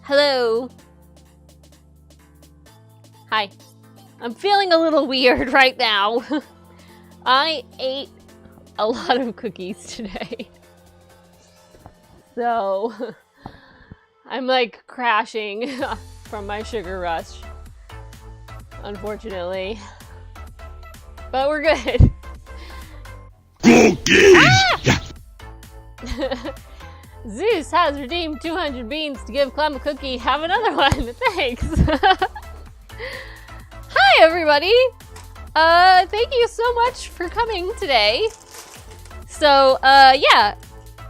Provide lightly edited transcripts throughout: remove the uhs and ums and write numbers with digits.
Hello. Hi. I'm feeling a little weird right now. I ate a lot of cookies today. So, I'm like crashing from my sugar rush. Unfortunately. But we're good. Cookies! Ah! Zeus has redeemed 200 beans to give Clem a cookie. Have another one. Thanks. Hi, everybody. Thank you so much for coming today. So, yeah.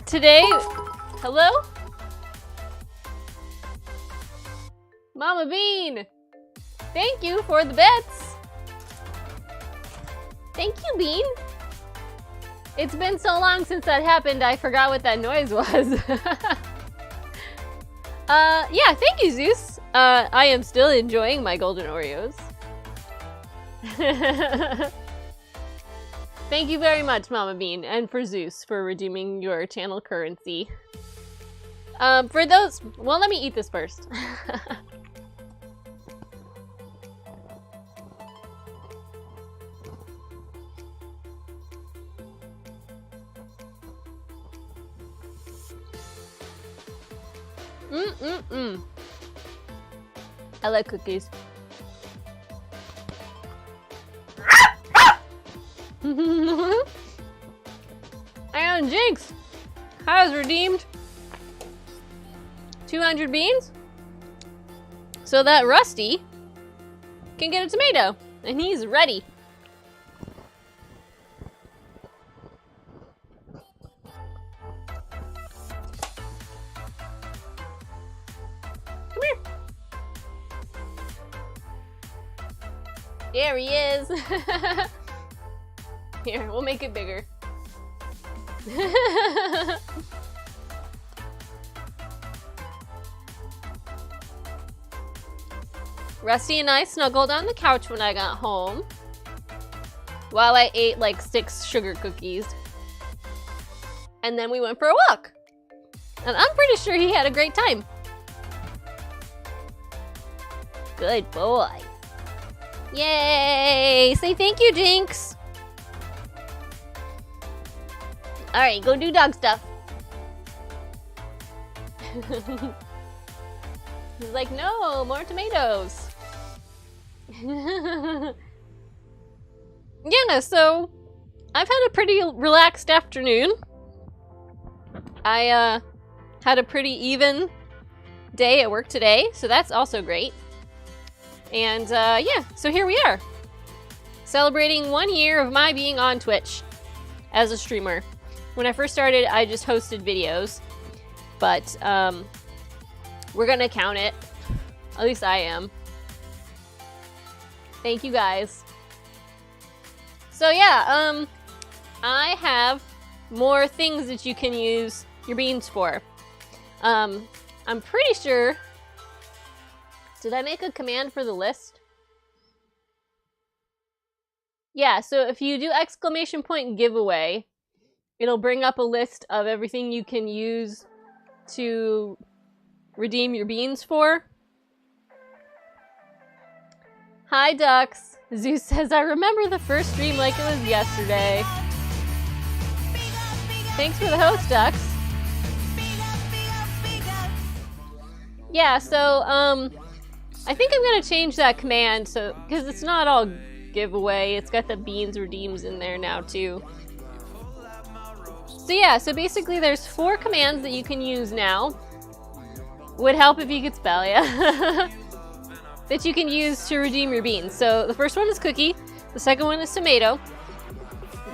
Today... Hello? Mama Bean. Thank you for the bets. Thank you, Bean. It's been so long since that happened, I forgot what that noise was. Yeah, thank you, Zeus. I am still enjoying my golden Oreos. Thank you very much, Mama Bean, and for Zeus for redeeming your channel currency. For those, well, let me eat this first. I like cookies. And Jinx has redeemed 200 beans so that Rusty can get a tomato, and he's ready. There he is. Here, we'll make it bigger. Rusty and I snuggled on the couch when I got home while I ate like 6 sugar cookies. And then we went for a walk. And I'm pretty sure he had a great time. Good boy. Yay! Say thank you, Jinx! Alright, go do dog stuff. He's like, no, more tomatoes. Yeah, so I've had a pretty relaxed afternoon. I had a pretty even day at work today, so that's also great. And yeah, so here we are, celebrating 1 year of my being on Twitch as a streamer. When I first started, I just hosted videos, but we're gonna count it. At least I am. Thank you guys. So yeah, I have more things that you can use your beans for. I'm pretty sure. Did I make a command for the list? Yeah, so if you do ! giveaway, it'll bring up a list of everything you can use to redeem your beans for. Hi, Ducks. Zeus says, I remember the first stream like it was yesterday. Thanks for the host, Ducks. Yeah, so, I think I'm gonna change that command, so because it's not all giveaway, it's got the beans redeems in there now too. So yeah, so basically there's 4 commands that you can use now. Would help if you could spell, yeah. That you can use to redeem your beans. So the first one is cookie, the second one is tomato,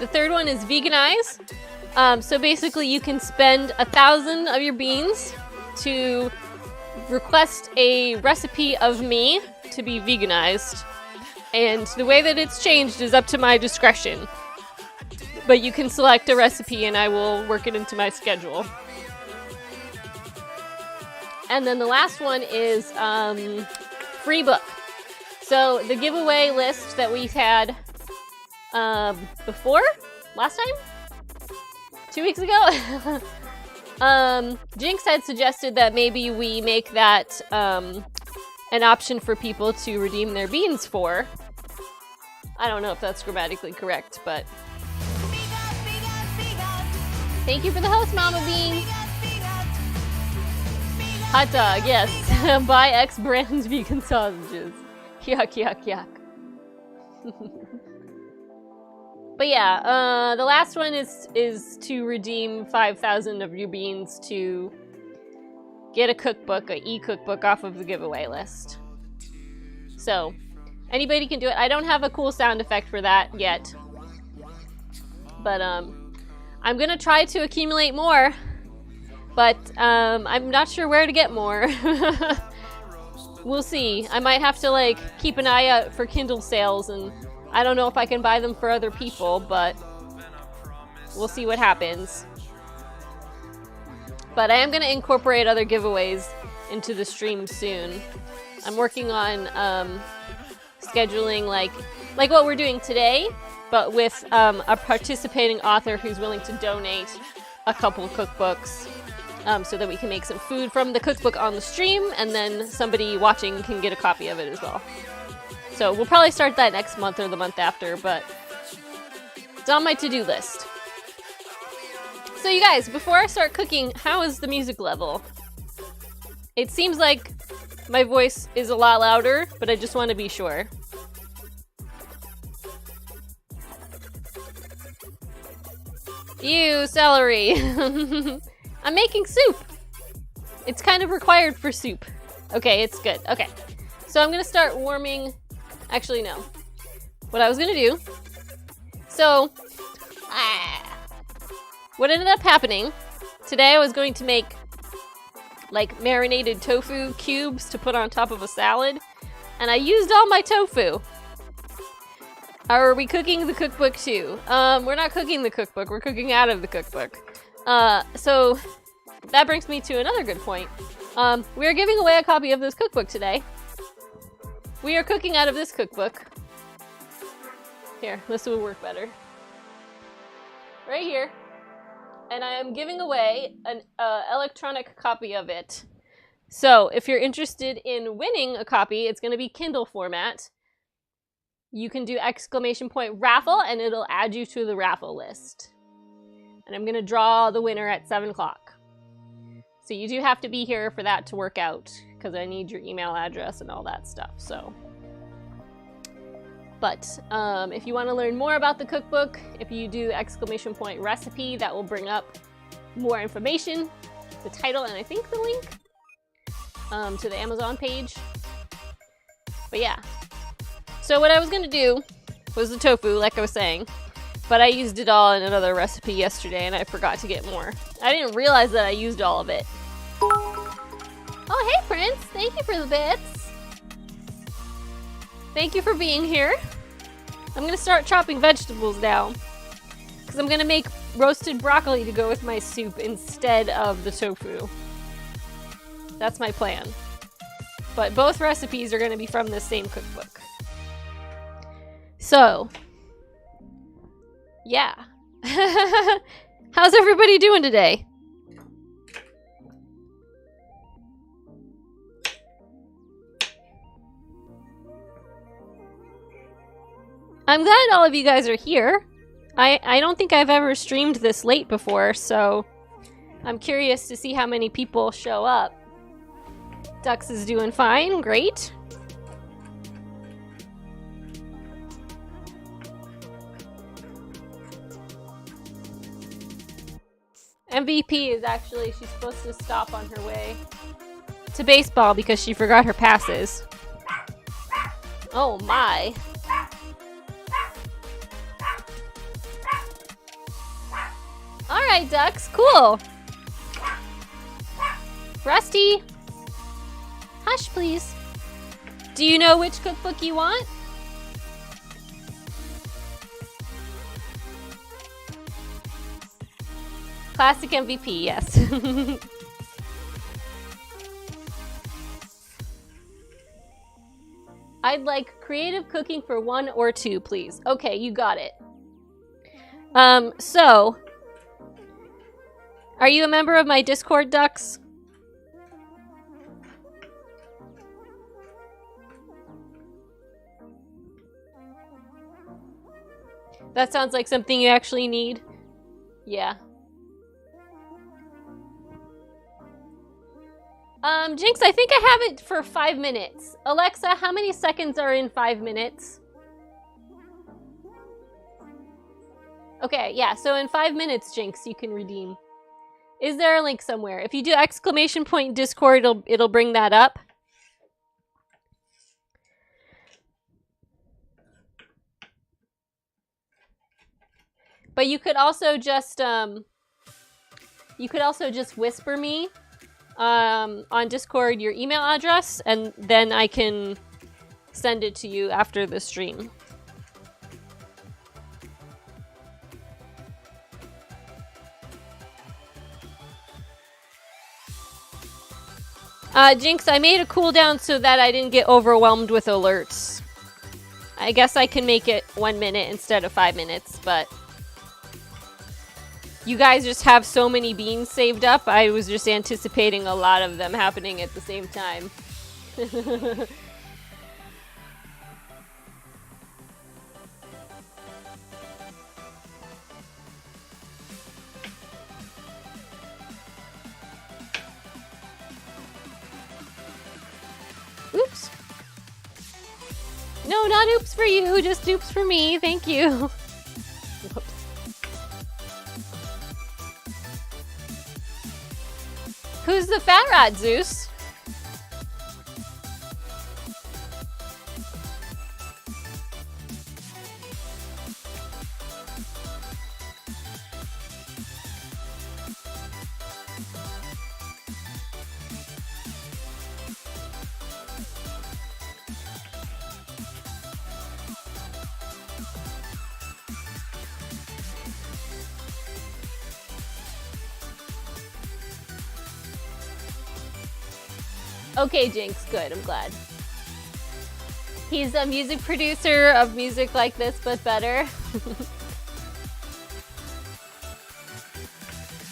the third one is veganize. So basically you can spend 1,000 of your beans to request a recipe of me to be veganized, and the way that it's changed is up to my discretion, but you can select a recipe and I will work it into my schedule. And then the last one is free book. So the giveaway list that we had before last time 2 weeks ago Jinx had suggested that maybe we make that an option for people to redeem their beans for. I don't know if that's grammatically correct, but... Thank you for the host, Mama Bean! Hot dog, yes. Buy X brands vegan sausages. Yuck, yuck, yuck. But yeah, the last one is to redeem 5,000 of your beans to get a cookbook, a e-cookbook off of the giveaway list. So, anybody can do it. I don't have a cool sound effect for that yet. But, I'm gonna try to accumulate more. But, I'm not sure where to get more. We'll see. I might have to, like, keep an eye out for Kindle sales, and I don't know if I can buy them for other people, but we'll see what happens. But I am going to incorporate other giveaways into the stream soon. I'm working on scheduling like what we're doing today, but with a participating author who's willing to donate a couple cookbooks so that we can make some food from the cookbook on the stream, and then somebody watching can get a copy of it as well. So we'll probably start that next month or the month after, but it's on my to-do list. So you guys, before I start cooking, how is the music level? It seems like my voice is a lot louder, but I just want to be sure. Ew, celery. I'm making soup. It's kind of required for soup. Okay, it's good. Okay. So I'm gonna start warming... Actually, no. What I was gonna do... So... What ended up happening... Today I was going to make... like, marinated tofu cubes to put on top of a salad. And I used all my tofu. Are we cooking the cookbook too? We're not cooking the cookbook. We're cooking out of the cookbook. So... That brings me to another good point. We are giving away a copy of this cookbook today. We are cooking out of this cookbook. Here, this will work better. Right here. And I am giving away an electronic copy of it. So, if you're interested in winning a copy, it's going to be Kindle format. You can do ! raffle, and it'll add you to the raffle list. And I'm going to draw the winner at 7 o'clock. So you do have to be here for that to work out, because I need your email address and all that stuff, so. But if you want to learn more about the cookbook, if you do ! recipe, that will bring up more information, the title, and I think the link to the Amazon page. But yeah. So what I was going to do was the tofu, like I was saying. But I used it all in another recipe yesterday, and I forgot to get more. I didn't realize that I used all of it. Oh, hey, Prince! Thank you for the bits! Thank you for being here. I'm gonna start chopping vegetables now. Because I'm gonna make roasted broccoli to go with my soup instead of the tofu. That's my plan. But both recipes are gonna be from the same cookbook. So... yeah. How's everybody doing today? I'm glad all of you guys are here. I don't think I've ever streamed this late before, so I'm curious to see how many people show up. Dux is doing fine, great. MVP is actually, she's supposed to stop on her way to baseball because she forgot her passes. Oh my. Alright, Ducks, cool. Rusty. Hush, please. Do you know which cookbook you want? Classic MVP, yes. I'd like creative cooking for 1 or 2, please. Okay, you got it. So, Are you a member of my Discord, Ducks? That sounds like something you actually need. Yeah. Jinx, I think I have it for 5 minutes. Alexa, how many seconds are in 5 minutes? Okay, yeah, so in 5 minutes, Jinx, you can redeem. Is there a link somewhere? If you do exclamation point Discord, it'll bring that up. But you could also just whisper me on Discord your email address, and then I can send it to you after the stream. Jinx, I made a cooldown so that I didn't get overwhelmed with alerts. I guess I can make it 1 minute instead of 5 minutes, but you guys just have so many beans saved up, I was just anticipating a lot of them happening at the same time. Oops. No, not oops for you, just oops for me. Thank you. Whoops. Who's the fat rat, Zeus? Okay, Jinx, good, I'm glad. He's a music producer of music like this, but better.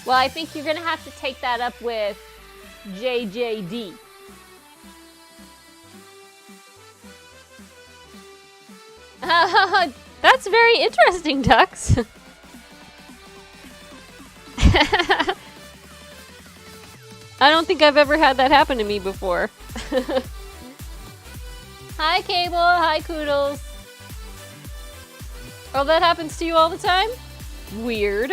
Well, I think you're gonna have to take that up with JJD. That's very interesting, Ducks. I don't think I've ever had that happen to me before. Hi, Cable. Hi, Koodles. Oh, that happens to you all the time? Weird.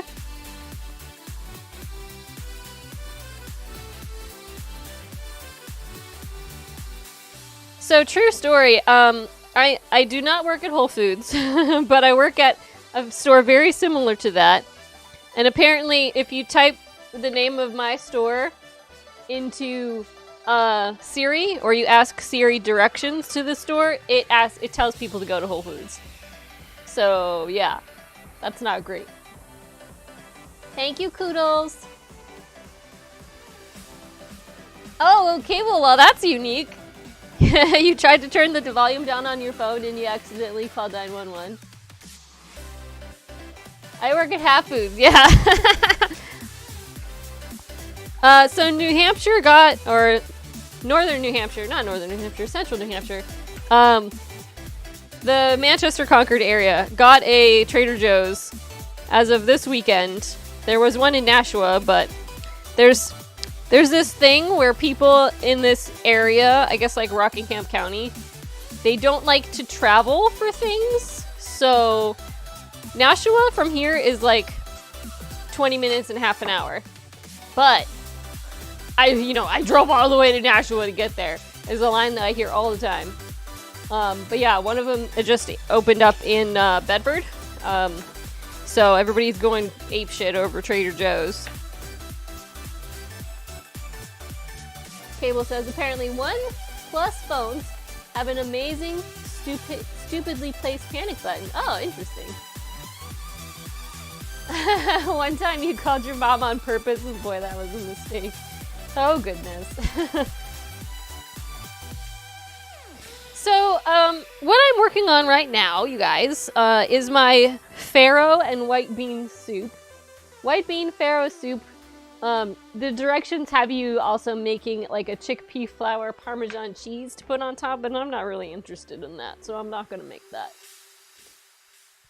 So, true story. I do not work at Whole Foods, but I work at a store very similar to that. And apparently, if you type the name of my store into Siri, or you ask Siri directions to the store, it tells people to go to Whole Foods. So yeah, that's not great. Thank you, Koodles. Oh, okay, well that's unique. You tried to turn the volume down on your phone and you accidentally called 911. I work at Half Foods, yeah. So New Hampshire got, or Northern New Hampshire, not Northern New Hampshire, Central New Hampshire, the Manchester Concord area got a Trader Joe's as of this weekend. There was one in Nashua, but there's this thing where people in this area, I guess like Rockingham County, they don't like to travel for things. So Nashua from here is like 20 minutes and half an hour. But I drove all the way to Nashua to get there. There's a line that I hear all the time. But yeah, one of them just opened up in Bedford. So everybody's going apeshit over Trader Joe's. Cable says apparently OnePlus phones have an amazing, stupidly placed panic button. Oh, interesting. One time you called your mom on purpose, and boy, that was a mistake. Oh, goodness. So, what I'm working on right now, you guys, is my farro and white bean soup. White bean farro soup The directions have you also making like a chickpea flour Parmesan cheese to put on top, and I'm not really interested in that, so I'm not gonna make that.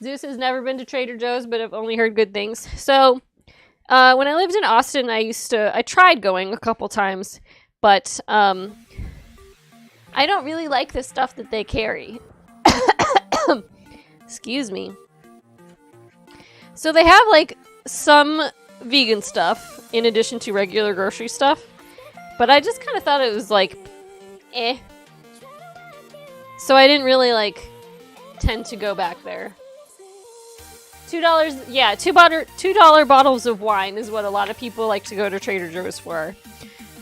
Zeus has never been to Trader Joe's, but I've only heard good things. So, when I lived in Austin, I tried going a couple times, but, I don't really like the stuff that they carry. Excuse me. So they have, like, some vegan stuff in addition to regular grocery stuff, but I just kind of thought it was, like, eh. So I didn't really, like, tend to go back there. $2, yeah, $2 bottles of wine is what a lot of people like to go to Trader Joe's for.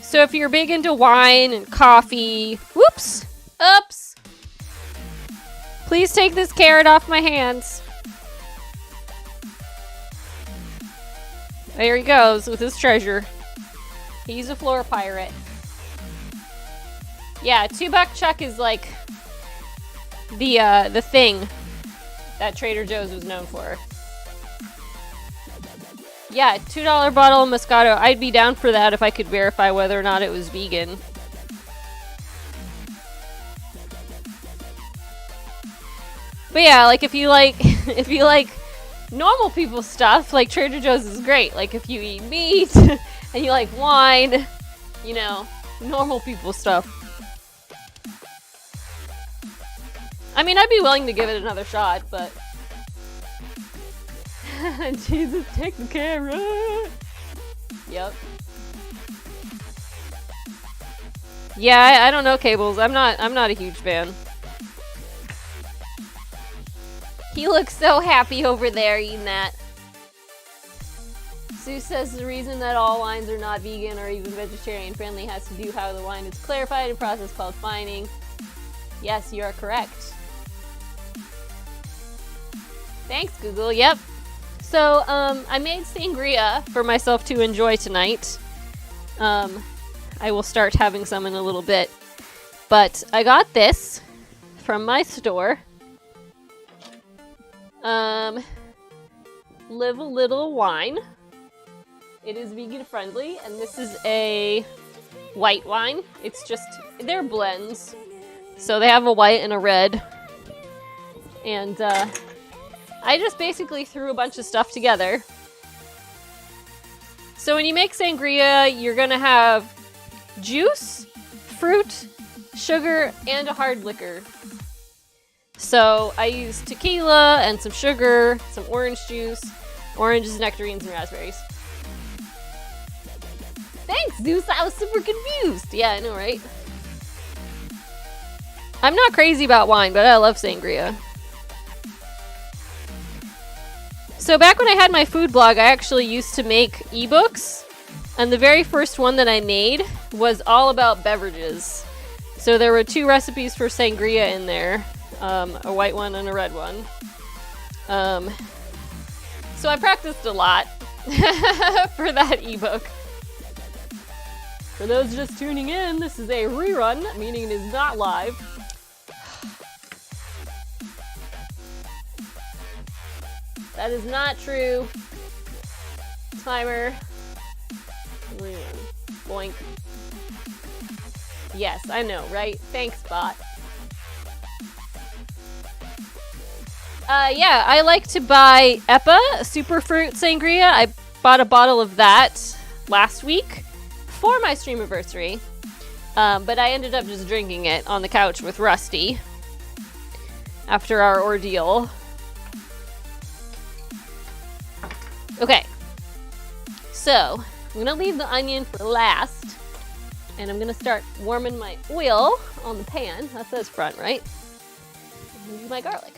So if you're big into wine and coffee, whoops, oops. Please take this carrot off my hands. There he goes with his treasure. He's a floor pirate. Yeah, $2 Chuck is like the thing that Trader Joe's was known for. Yeah, $2 bottle of Moscato. I'd be down for that if I could verify whether or not it was vegan. But yeah, like if you like normal people stuff, like Trader Joe's is great. Like if you eat meat and you like wine, you know, normal people stuff. I mean, I'd be willing to give it another shot, but Jesus, take the camera. Yep. Yeah, I don't know, Cables. I'm not a huge fan. He looks so happy over there eating that. Sue says the reason that all wines are not vegan or even vegetarian friendly has to do how the wine is clarified, a process called fining. Yes, you are correct. Thanks, Google. Yep. So, I made sangria for myself to enjoy tonight. I will start having some in a little bit. But I got this from my store. Live a Little Wine. It is vegan friendly, and this is a white wine. It's just, they're blends. So they have a white and a red. And, I just basically threw a bunch of stuff together. So when you make sangria, you're gonna have juice, fruit, sugar, and a hard liquor. So I used tequila and some sugar, some orange juice, oranges, nectarines, and raspberries. Thanks, Zeus! I was super confused! Yeah, I know, right? I'm not crazy about wine, but I love sangria. So back when I had my food blog, I actually used to make ebooks, and the very first one that I made was all about beverages. So there were 2 recipes for sangria in there, a white one and a red one. So I practiced a lot for that ebook. For those just tuning in, this is a rerun, meaning it is not live. That is not true. Timer. Boink. Yes, I know, right? Thanks, bot. Yeah, I like to buy Epa, Superfruit Sangria. I bought a bottle of that last week for my Streamiversary. But I ended up just drinking it on the couch with Rusty after our ordeal. Okay, so I'm gonna leave the onion for last, and I'm gonna start warming my oil on the pan. That says front, right? And use my garlic.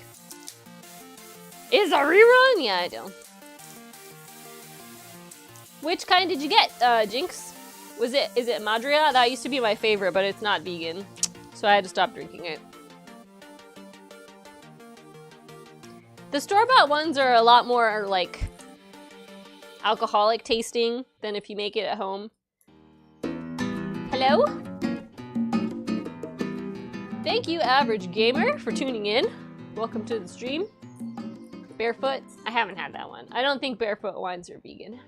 Is a rerun? Yeah, I do. Which kind did you get, Jinx? Is it Madria? That used to be my favorite, but it's not vegan, so I had to stop drinking it. The store-bought ones are a lot more like alcoholic tasting than if you make it at home. Hello? Thank you, Average Gamer, for tuning in. Welcome to the stream. Barefoot? I haven't had that one. I don't think barefoot wines are vegan.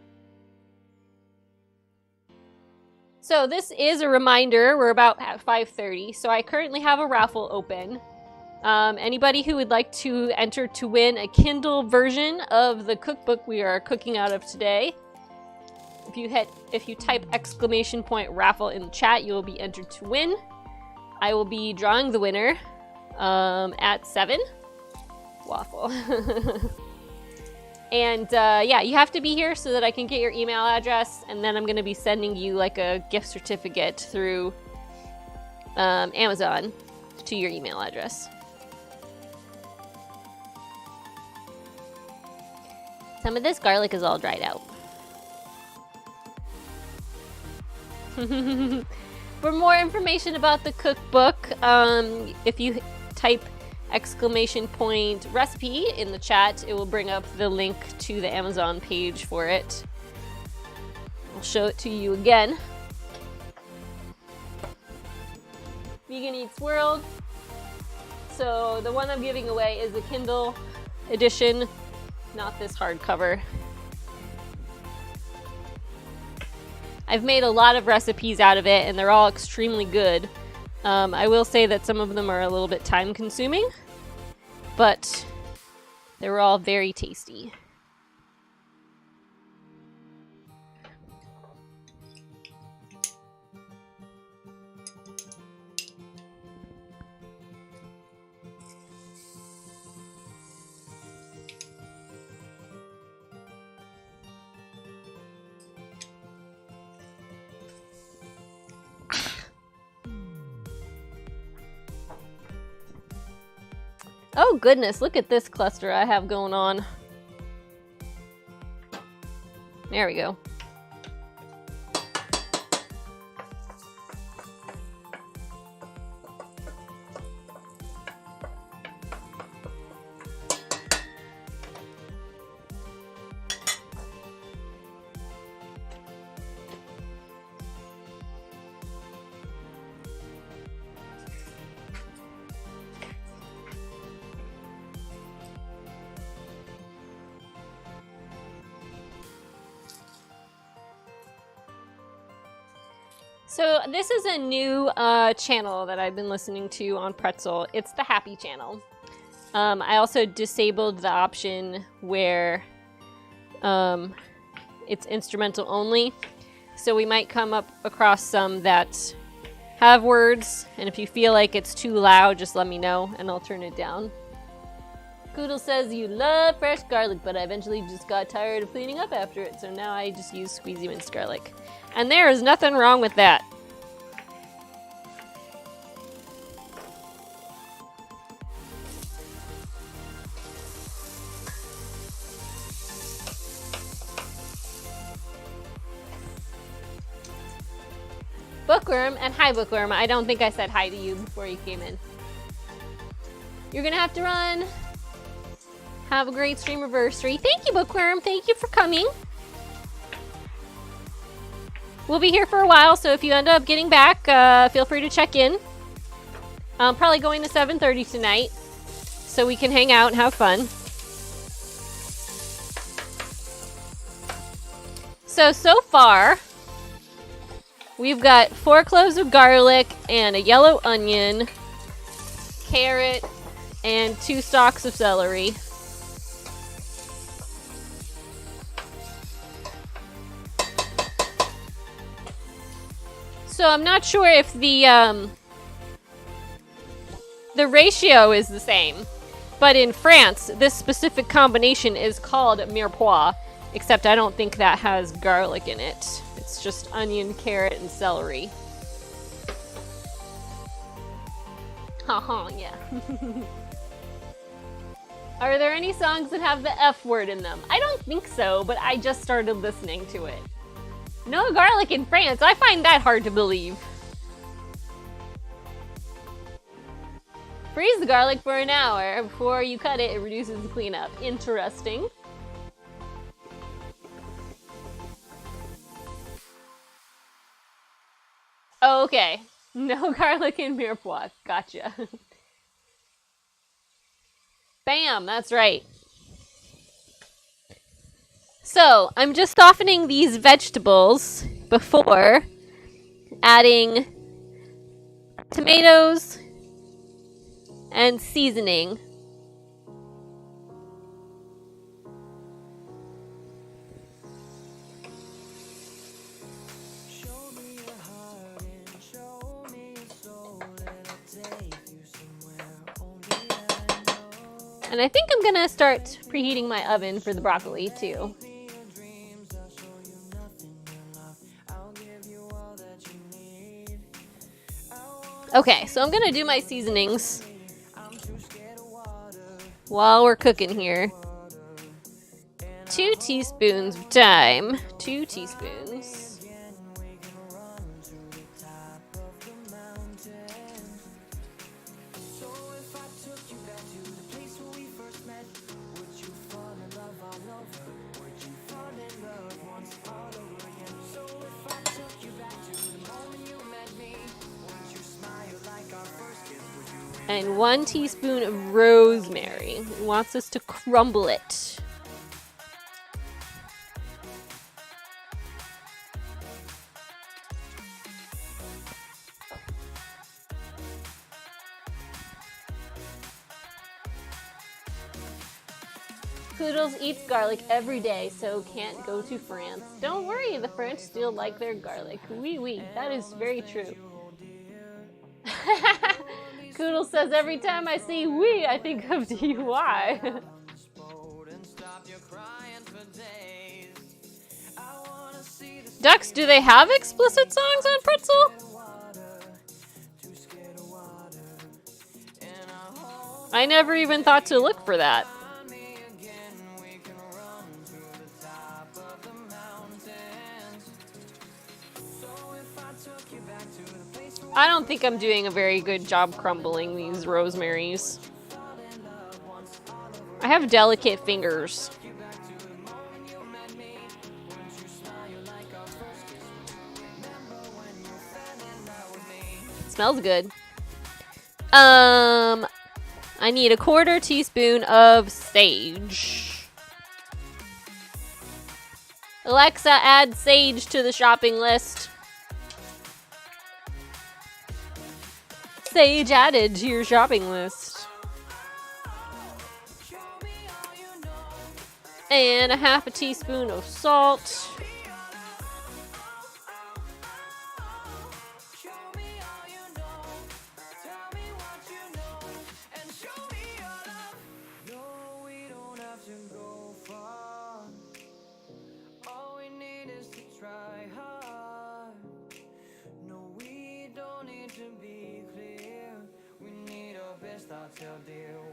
So this is a reminder, we're about at 5:30, so I currently have a raffle open. Anybody who would like to enter to win a Kindle version of the cookbook we are cooking out of today, if you type !raffle in the chat, you will be entered to win. I will be drawing the winner at 7. Waffle. And yeah, you have to be here so that I can get your email address, and then I'm going to be sending you like a gift certificate through Amazon to your email address. Some of this garlic is all dried out. For more information about the cookbook, if you type !recipe in the chat, it will bring up the link to the Amazon page for it. I'll show it to you again. Vegan Eats World. So the one I'm giving away is the Kindle edition, not this hardcover. I've made a lot of recipes out of it, and they're all extremely good. I will say that some of them are a little bit time consuming, but they were all very tasty. Oh goodness, look at this cluster I have going on. There we go. So this is a new channel that I've been listening to on Pretzel. It's the Happy channel. I also disabled the option where it's instrumental only. So we might come up across some that have words, and if you feel like it's too loud, just let me know and I'll turn it down. Koodle says you love fresh garlic, but I eventually just got tired of cleaning up after it, so now I just use squeezy minced garlic. And there is nothing wrong with that. Bookworm, and hi Bookworm, I don't think I said hi to you before you came in. You're gonna have to run. Have a great Streamiversary. Thank you, Bookworm, thank you for coming. We'll be here for a while, so if you end up getting back, feel free to check in. I'm probably going to 7:30 tonight, so we can hang out and have fun. So far, we've got 4 cloves of garlic and a yellow onion, carrot, and 2 stalks of celery. So I'm not sure if the ratio is the same, but in France, this specific combination is called mirepoix, except I don't think that has garlic in it. It's just onion, carrot, and celery. Haha, yeah. Are there any songs that have the F word in them? I don't think so, but I just started listening to it. No garlic in France? I find that hard to believe. Freeze the garlic for an hour. Before you cut it, it reduces the cleanup. Interesting. Okay. No garlic in mirepoix. Gotcha. Bam, that's right. So, I'm just softening these vegetables before adding tomatoes and seasoning. And I think I'm gonna start preheating my oven for the broccoli too. Okay, so I'm gonna do my seasonings while we're cooking here. 2 teaspoons of thyme, 2 teaspoons. And 1 teaspoon of rosemary. He wants us to crumble it. Poodles eats garlic every day, so can't go to France. Don't worry, the French still like their garlic. Oui, oui, that is very true. Koodle says, every time I see we, I think of DUI. Ducks, do they have explicit songs on Pretzel? I never even thought to look for that. I don't think I'm doing a very good job crumbling these rosemaries. I have delicate fingers. Smells good. I need a 1/4 teaspoon of sage. Alexa, add sage to the shopping list. Sage added to your shopping list. And a 1/2 teaspoon of salt.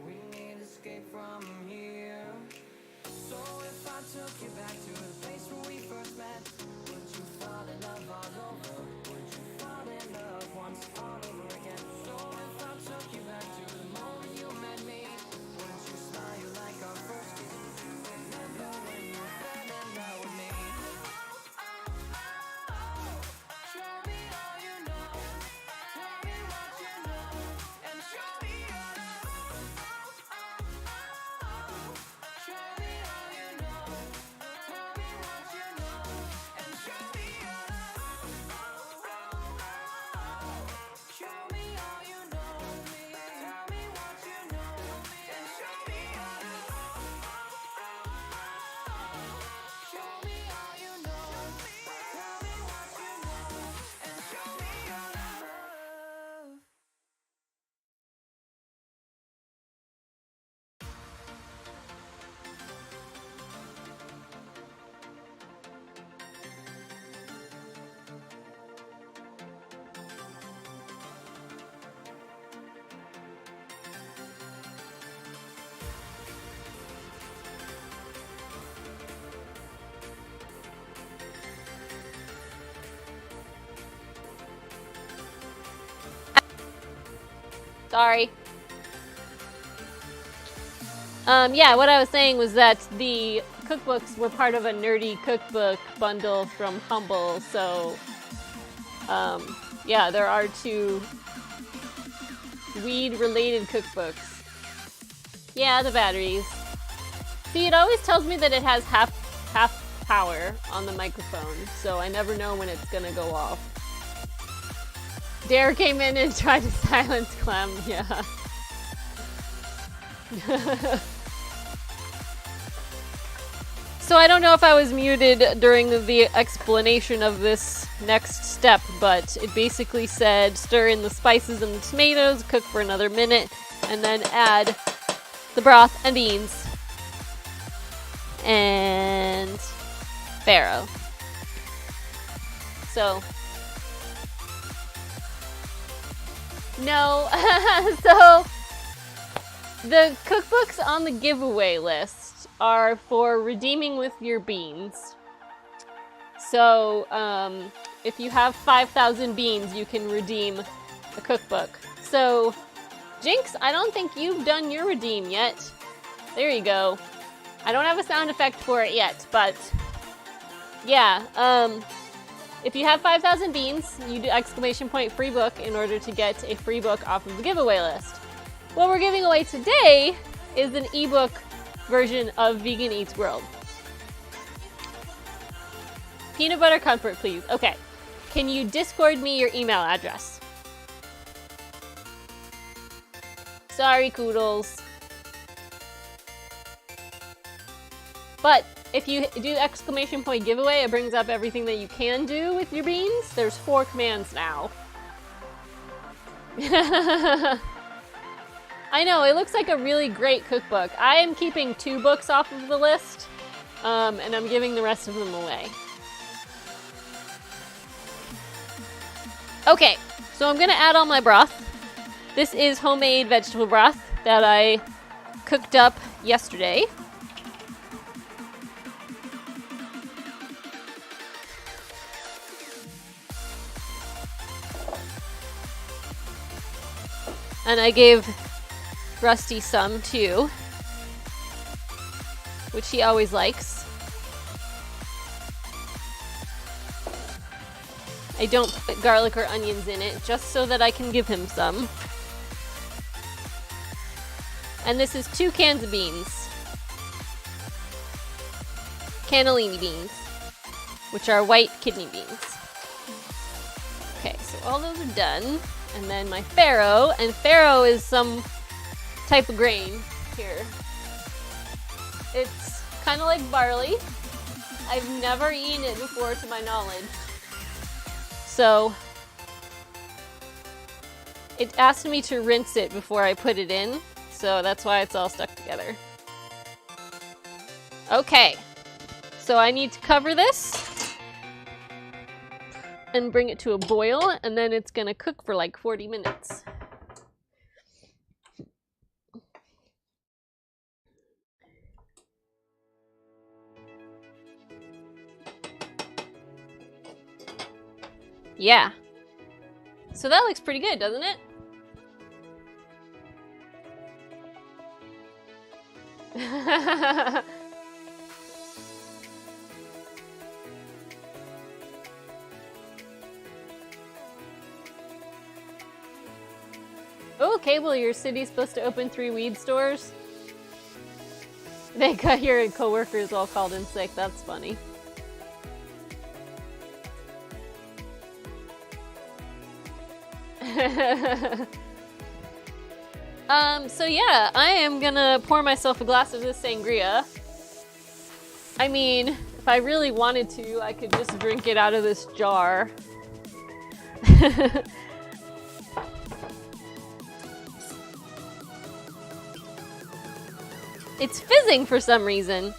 We need escape from here. So if I took you back to the place where we first met, would you fall in love all over? Would you fall in love once all over again? So if I took you back to the moment you met me, would you smile like our first kiss? Would you remember when you fell in love with me? Show me all you know. Tell me what you know. And show me your love. Show me all you know. Tell me what you know. And show me your love. Show me all you know. Tell me what you know. And show me your love. Show me all you know. Tell me what you know. And show me your love. Sorry. Yeah, what I was saying was that the cookbooks were part of a nerdy cookbook bundle from Humble, so yeah, there are 2 weed-related cookbooks. Yeah, the batteries. See, it always tells me that it has half power on the microphone, so I never know when it's gonna go off. Dare came in and tried to silence Clem, yeah. So I don't know if I was muted during the explanation of this next step, but it basically said stir in the spices and the tomatoes, cook for another minute, and then add the broth and beans. And Farro. So no. So the cookbooks on the giveaway list are for redeeming with your beans. So if you have 5,000 beans, you can redeem a cookbook. So Jinx, I don't think you've done your redeem yet. There you go. I don't have a sound effect for it yet, but yeah. If you have 5,000 beans, you do ! free book in order to get a free book off of the giveaway list. What we're giving away today is an ebook version of Vegan Eats World. Peanut butter comfort, please. Okay. Can you Discord me your email address? Sorry, Koodles. But if you do ! giveaway, it brings up everything that you can do with your beans. There's 4 commands now. I know, it looks like a really great cookbook. I am keeping 2 books off of the list, and I'm giving the rest of them away. Okay, so I'm gonna add all my broth. This is homemade vegetable broth that I cooked up yesterday. And I gave Rusty some too, which he always likes. I don't put garlic or onions in it, just so that I can give him some. And this is 2 cans of beans. Cannellini beans, which are white kidney beans. Okay, so all those are done. And then my farro, and farro is some type of grain here. It's kind of like barley. I've never eaten it before to my knowledge. So it asked me to rinse it before I put it in, so that's why it's all stuck together. Okay, so I need to cover this and bring it to a boil, and then it's gonna cook for like 40 minutes. Yeah. So that looks pretty good, doesn't it? Oh, Cable, your city's supposed to open 3 weed stores? They got your coworkers all called in sick. That's funny. So yeah, I am gonna pour myself a glass of this sangria. I mean, if I really wanted to, I could just drink it out of this jar. It's fizzing for some reason.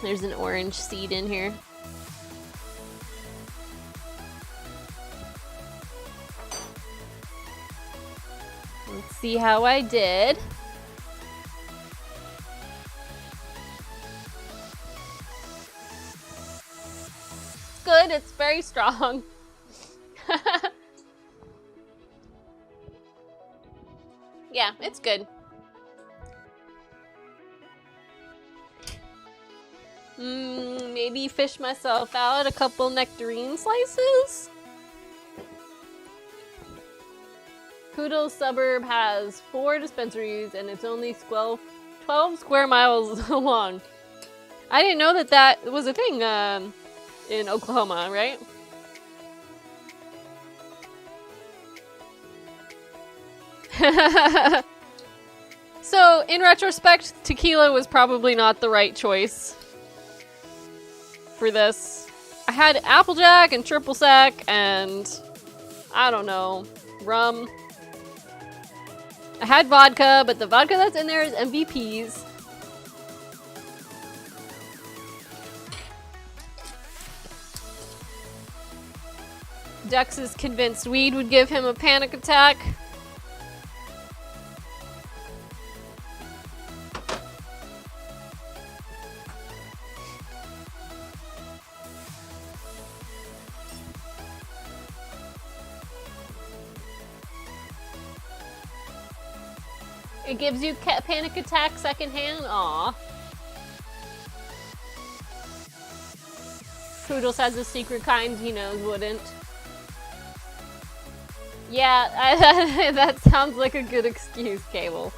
There's an orange seed in here. Let's see how I did. It's good, it's very strong. Yeah, it's good. Maybe fish myself out a couple nectarine slices? Poodle suburb has 4 dispensaries and it's only 12 square miles long. I didn't know that that was a thing in Oklahoma, right? So, in retrospect, tequila was probably not the right choice for this. I had Applejack and Triple Sec and, I don't know, rum. I had vodka, but the vodka that's in there is MVP's. Dex is convinced weed would give him a panic attack. It gives you panic attack secondhand? Aw. Poodles has a secret kind he knows wouldn't. Yeah, that sounds like a good excuse, Cable.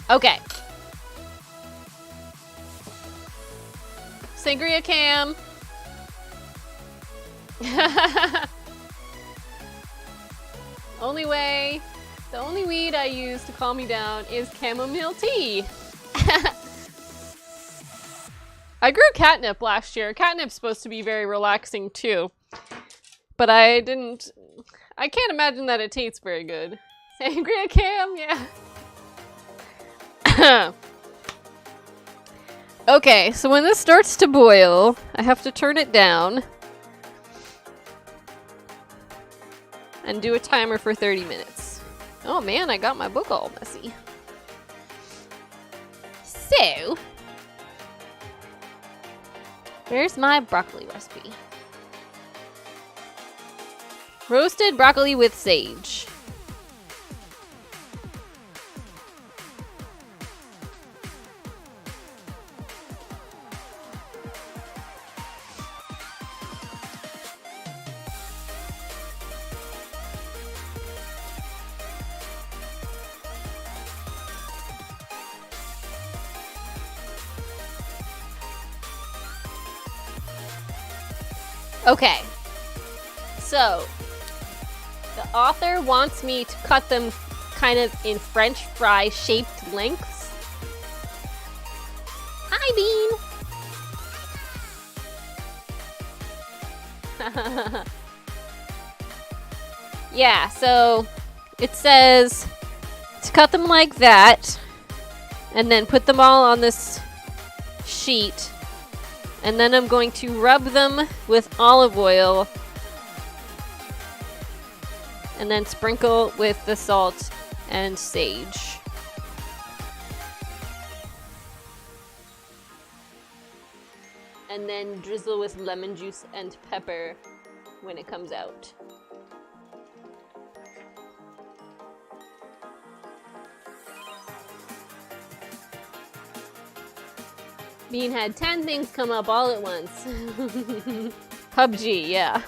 Okay. Sangria Cam. The only weed I use to calm me down is chamomile tea. I grew catnip last year. Catnip's supposed to be very relaxing too. But I can't imagine that it tastes very good. Sangria Cam, yeah. Okay, so when this starts to boil, I have to turn it down. And do a timer for 30 minutes. Oh man, I got my book all messy. So, here's my broccoli recipe. Roasted broccoli with sage. Okay, so the author wants me to cut them kind of in French fry shaped lengths. Hi, Bean! Yeah, so it says to cut them like that and then put them all on this sheet. And then I'm going to rub them with olive oil and then sprinkle with the salt and sage. And then drizzle with lemon juice and pepper when it comes out. Bean had 10 things come up all at once. PUBG, yeah.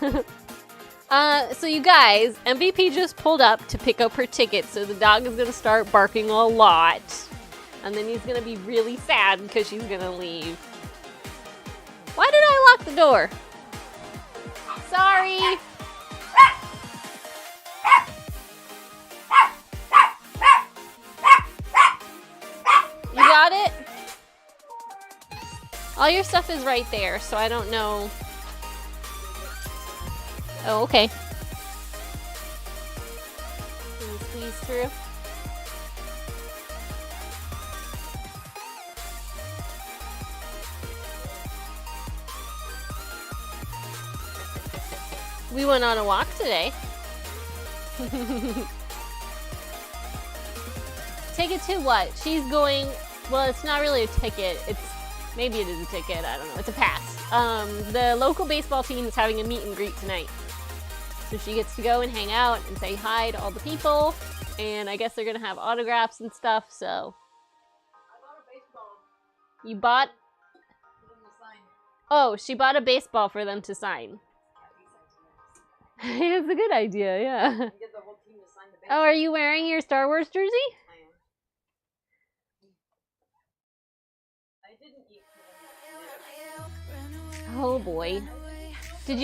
So you guys, MVP just pulled up to pick up her ticket, so the dog is gonna start barking a lot. And then he's gonna be really sad because she's gonna leave. Why did I lock the door? Sorry! You got it? All your stuff is right there, so I don't know. Oh, okay. Can you squeeze through? We went on a walk today. Ticket to what? She's going, well, it's not really a ticket. Maybe it is a ticket, I don't know. It's a pass. The local baseball team is having a meet and greet tonight. So she gets to go and hang out and say hi to all the people. And I guess they're gonna have autographs and stuff, so. I bought a baseball. You bought? For them to sign. Oh, she bought a baseball for them to sign. It's a good idea, yeah. And get the whole team to sign the Oh, are you wearing your Star Wars jersey? I am. I didn't eat. Oh boy. Did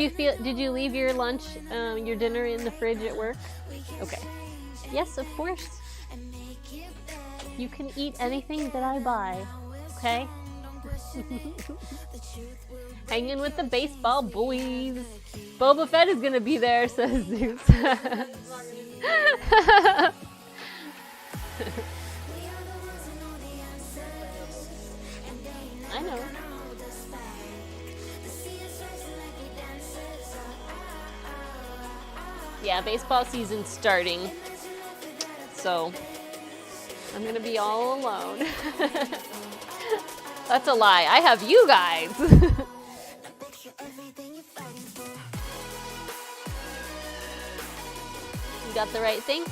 you leave your lunch, your dinner in the fridge at work? Okay. Yes, of course. You can eat anything that I buy. Okay? Hanging with the baseball boys. Boba Fett is gonna be there, says Zeus. I know. Yeah, baseball season's starting. So, I'm gonna be all alone. That's a lie. I have you guys. You got the right thing?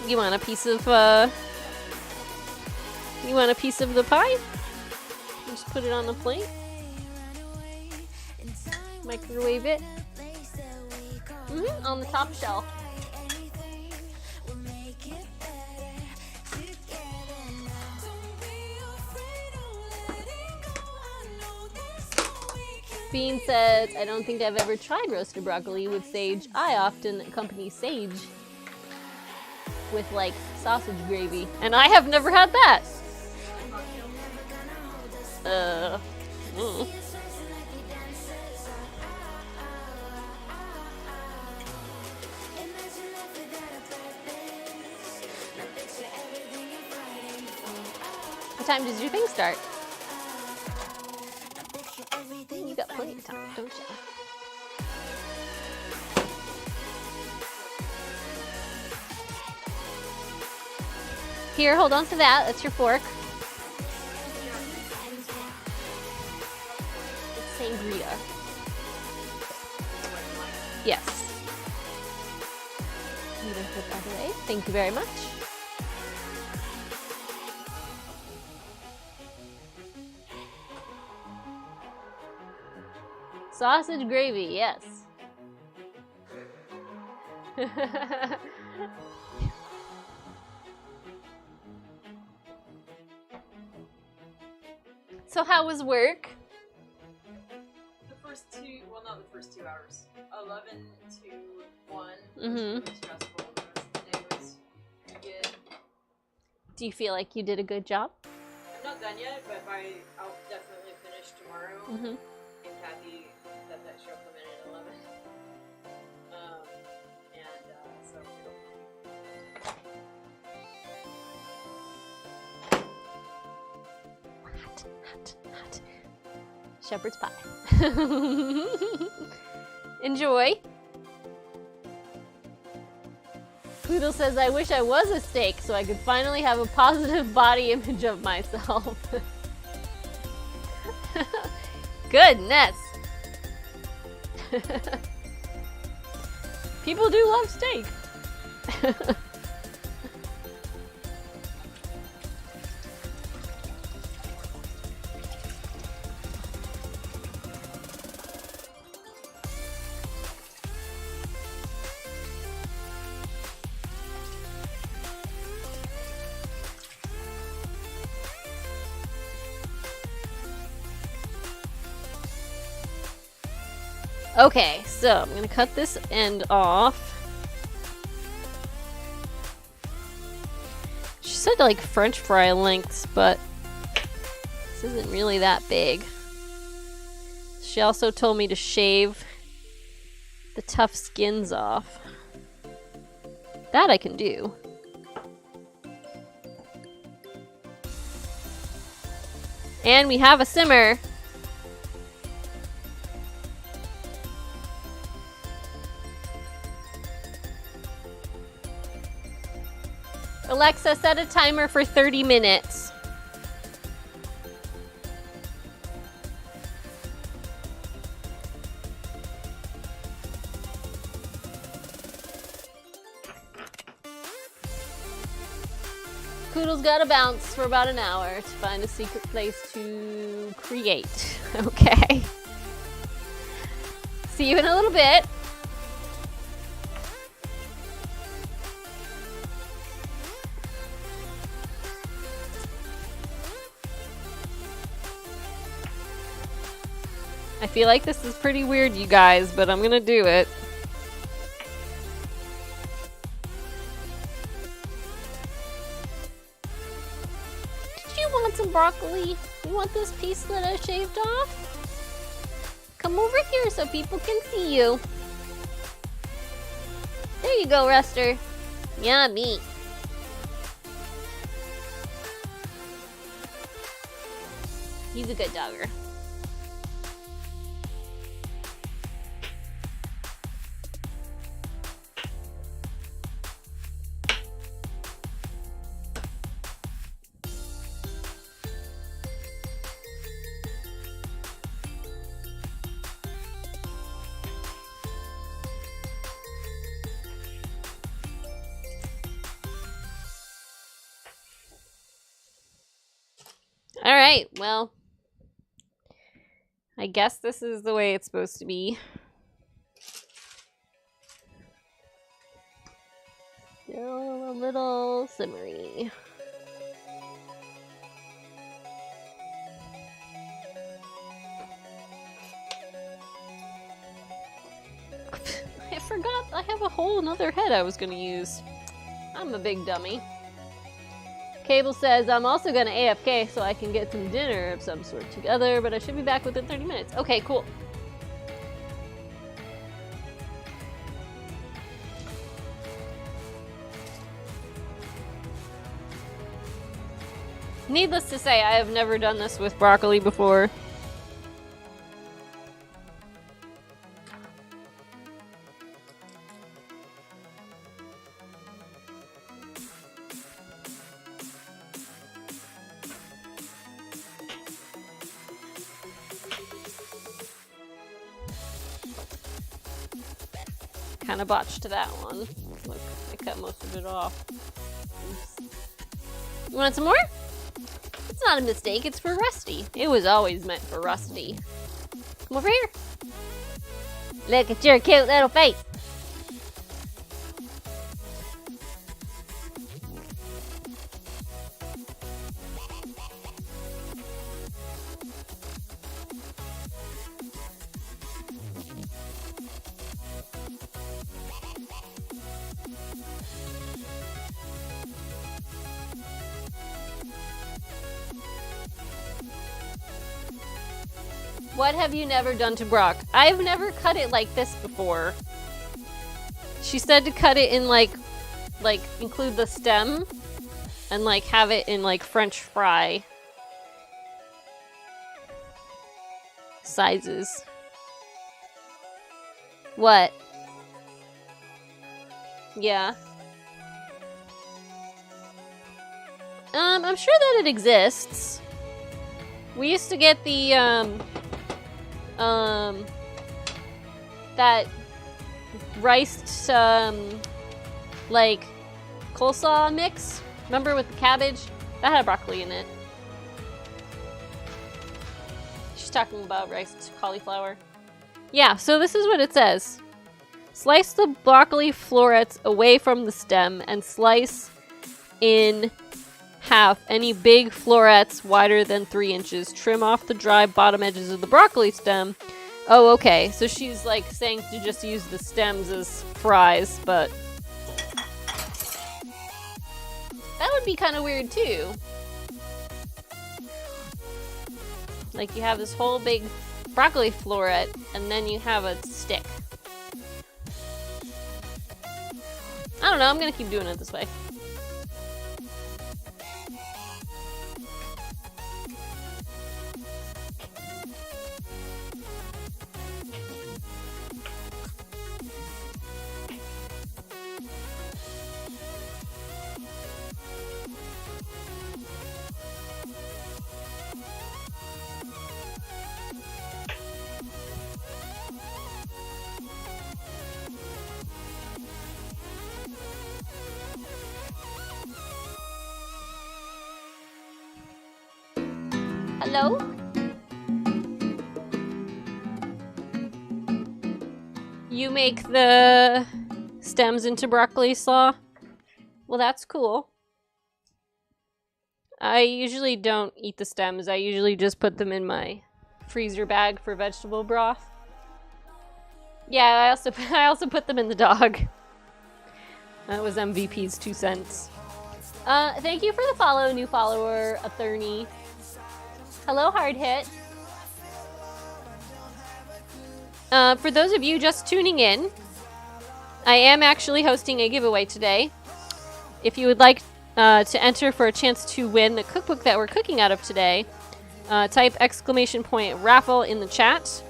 You want a piece of the pie? Just put it on the plate. Microwave it. On the top shelf. Bean says, I don't think I've ever tried roasted broccoli with sage. I often accompany sage with like sausage gravy, and I have never had that. What time does your thing start? You got plenty of time, don't you? Here, hold on to that. That's your fork. It's sangria. Yes. I'm going to put that away. Thank you very much. Sausage gravy, yes. So how was work? The first two, well, not the first 2 hours. 11 to 1 was Mhm. really stressful. The rest of the day was good. Do you feel like you did a good job? I'm not done yet, but I'll definitely finish tomorrow. Mm-hmm. And Kathy said that she'll come in at 11. So Hot. Shepherd's pie. Enjoy. Poodle says, I wish I was a steak so I could finally have a positive body image of myself. Goodness. People do love steak. Okay, so I'm gonna cut this end off. She said like French fry lengths, but this isn't really that big. She also told me to shave the tough skins off. That I can do. And we have a simmer. Alexa, set a timer for 30 minutes. Koodle's gotta bounce for about an hour to find a secret place to create. Okay. See you in a little bit. I feel like this is pretty weird, you guys, but I'm gonna do it. Did you want some broccoli? You want this piece that I shaved off? Come over here so people can see you. There you go, Ruster. Yummy. He's a good dogger. Alright, well, I guess this is the way it's supposed to be. Still a little simmery. I forgot I have a whole another head I was gonna use. I'm a big dummy. Cable says, I'm also gonna AFK so I can get some dinner of some sort together, but I should be back within 30 minutes. Okay, cool. Needless to say, I have never done this with broccoli before. Kind of botched that one. Look, I cut most of it off. Oops. You want some more? It's not a mistake, it's for Rusty. It was always meant for Rusty. Come over here. Look at your cute little face. What have you never done to Brock? I've never cut it like this before. She said to cut it in like include the stem and like have it in like French fry sizes. What? Yeah. I'm sure that it exists. We used to get the that riced like coleslaw mix. Remember with the cabbage? That had broccoli in it. She's talking about riced cauliflower. Yeah, so this is what it says. Slice the broccoli florets away from the stem and slice in half any big florets wider than 3 inches. Trim off the dry bottom edges of the broccoli stem. Oh, okay. So she's like saying to just use the stems as fries, but that would be kind of weird too. Like you have this whole big broccoli floret and then you have a stick. I don't know. I'm gonna keep doing it this way. Hello? You make the stems into broccoli slaw? Well, that's cool. I usually don't eat the stems. I usually just put them in my freezer bag for vegetable broth. Yeah, I also put them in the dog. That was MVP's 2 cents. Thank you for the follow, new follower, Attorney. Hello, Hard Hit. For those of you just tuning in, I am actually hosting a giveaway today. If you would like to enter for a chance to win the cookbook that we're cooking out of today, type !raffle in the chat.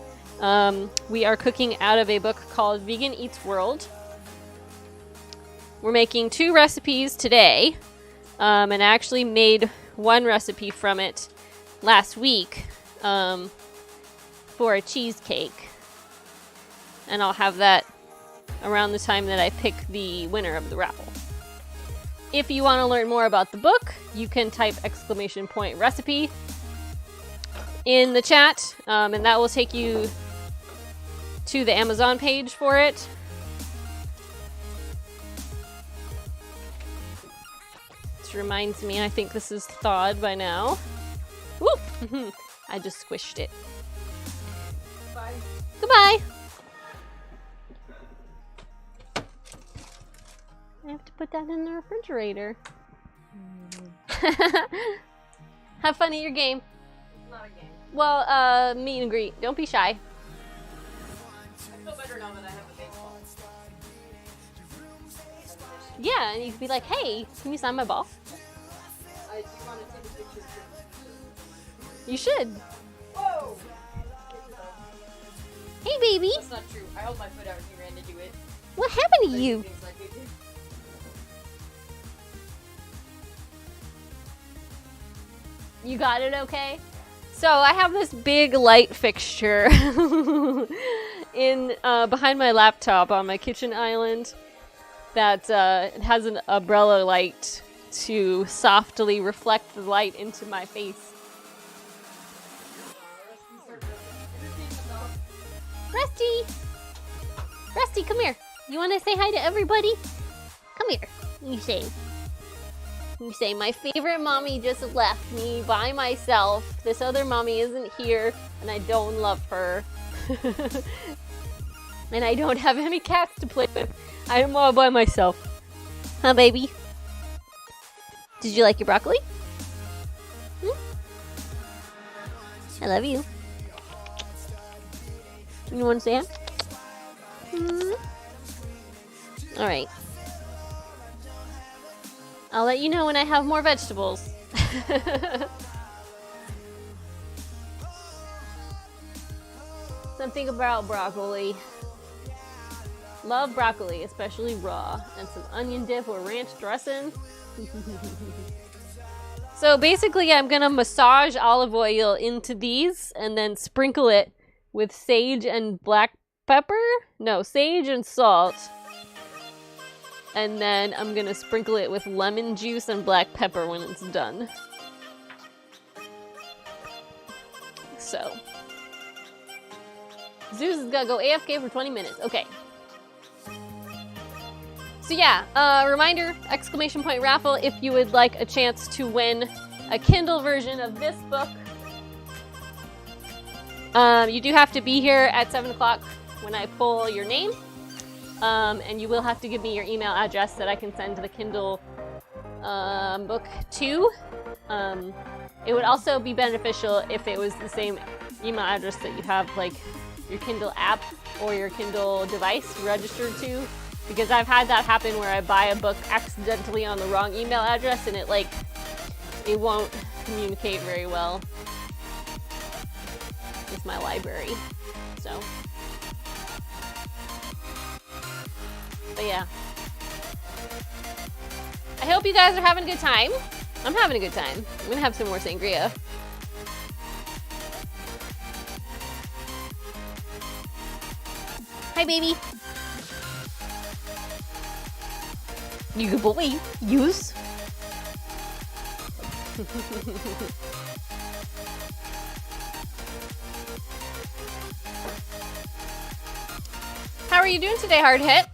We are cooking out of a book called Vegan Eats World. We're making 2 recipes today, and I actually made 1 recipe from it last week for a cheesecake. And I'll have that around the time that I pick the winner of the raffle. If you want to learn more about the book, you can type !recipe in the chat, and that will take you to the Amazon page for it. This reminds me, I think this is thawed by now. Woo! I just squished it. Bye. Goodbye! I have to put that in the refrigerator. Have fun at your game. It's not a game. Well, meet and greet. Don't be shy. I feel better now that I have a baseball. Yeah, and you can be like, hey, can you sign my ball? I do want to take a picture. You should. Whoa! Hey, baby. That's not true. I held my foot out and he ran to do it. What happened to Like, you? things like it did. You got it okay? So I have this big light fixture in behind my laptop on my kitchen island that it has an umbrella light to softly reflect the light into my face. Rusty! Rusty, come here. You want to say hi to everybody? Come here. You say, my favorite mommy just left me by myself. This other mommy isn't here, and I don't love her. And I don't have any cats to play with. I am all by myself. Huh, baby? Did you like your broccoli? I love you. You want to say hi? Alright. I'll let you know when I have more vegetables. Something about broccoli. Love broccoli, especially raw. And some onion dip or ranch dressing. So basically I'm gonna massage olive oil into these and then sprinkle it with sage and black pepper? No, sage and salt. And then I'm gonna sprinkle it with lemon juice and black pepper when it's done. So. Zeus is gonna go AFK for 20 minutes. Okay. So yeah, reminder, !raffle if you would like a chance to win a Kindle version of this book. You do have to be here at 7 o'clock when I pull your name. And you will have to give me your email address that I can send the Kindle book to. It would also be beneficial if it was the same email address that you have like your Kindle app or your Kindle device registered to. Because I've had that happen where I buy a book accidentally on the wrong email address and it won't communicate very well with my library. So. But yeah. I hope you guys are having a good time. I'm having a good time. I'm gonna have some more sangria. Hi, baby. You good boy. Use. are you doing today, Hard Hit?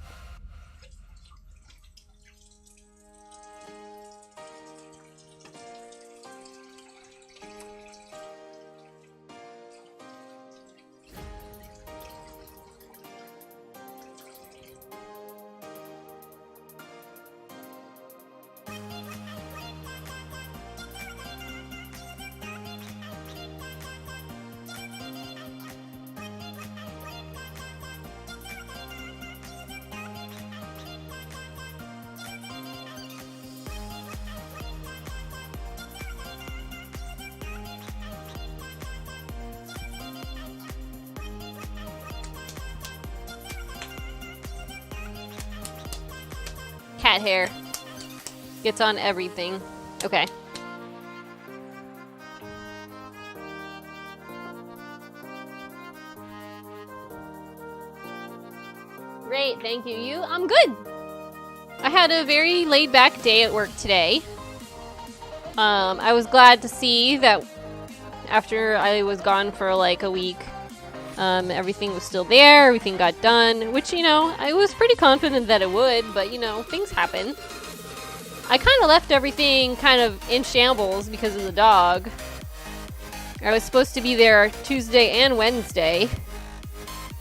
Cat hair. Gets on everything. Okay. Great, thank you. You? I'm good. I had a very laid-back day at work today. I was glad to see that after I was gone for like a week, everything was still there, everything got done, which, you know, I was pretty confident that it would, but, you know, things happen. I kind of left everything kind of in shambles because of the dog. I was supposed to be there Tuesday and Wednesday,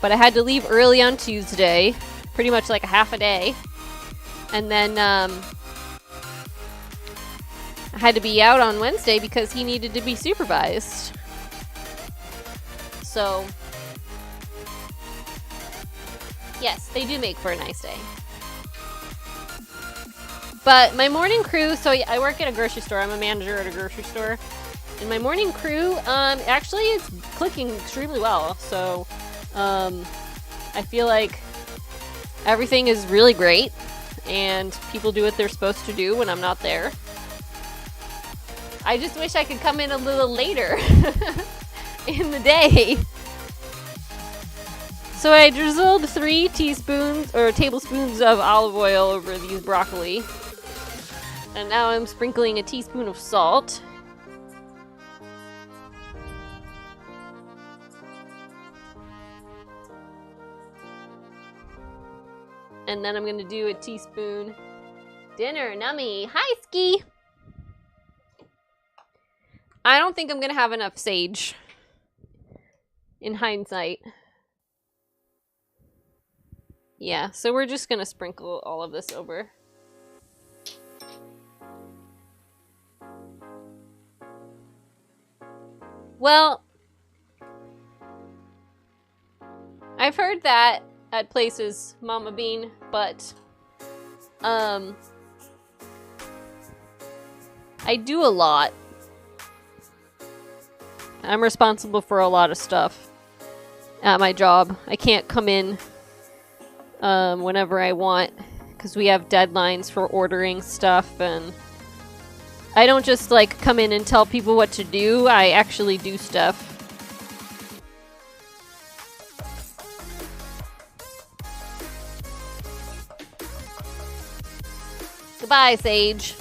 but I had to leave early on Tuesday, pretty much like a half a day. And then I had to be out on Wednesday because he needed to be supervised. So, yes, they do make for a nice day. But my morning crew, so I work at a grocery store. I'm a manager at a grocery store. And my morning crew, actually it's clicking extremely well. So, I feel like everything is really great. And people do what they're supposed to do when I'm not there. I just wish I could come in a little later in the day. So I drizzled 3 teaspoons or tablespoons of olive oil over these broccoli. And now I'm sprinkling a teaspoon of salt. And then I'm gonna do a teaspoon dinner nummy. Hi, Ski! I don't think I'm gonna have enough sage. In hindsight. Yeah, so we're just gonna sprinkle all of this over. Well, I've heard that at places, Mama Bean, but I do a lot. I'm responsible for a lot of stuff at my job. I can't come in whenever I want because we have deadlines for ordering stuff, and I don't just like come in and tell people what to do. I actually do stuff. Goodbye, Sage.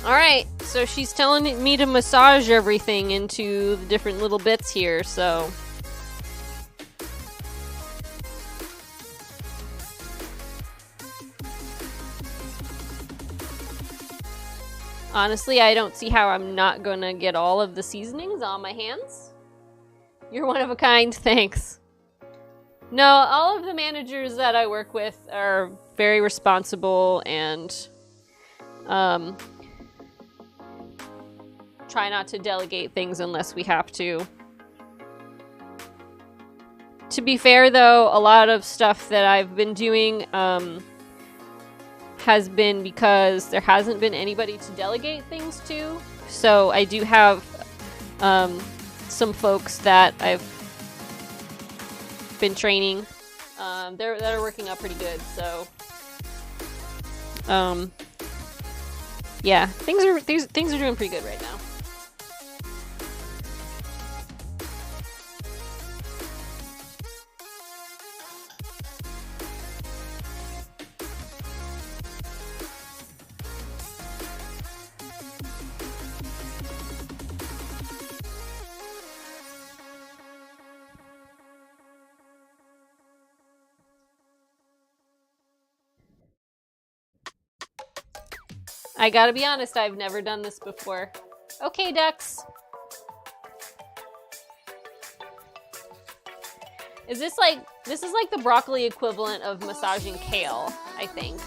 Alright, so she's telling me to massage everything into the different little bits here, so... Honestly, I don't see how I'm not gonna get all of the seasonings on my hands. You're one of a kind, thanks. No, all of the managers that I work with are very responsible and try not to delegate things unless we have to. To be fair though, a lot of stuff that I've been doing has been because there hasn't been anybody to delegate things to. So I do have some folks that I've been training that are working out pretty good, so yeah, things are doing pretty good right now. I gotta be honest, I've never done this before. Okay, ducks. This is like the broccoli equivalent of massaging kale, I think.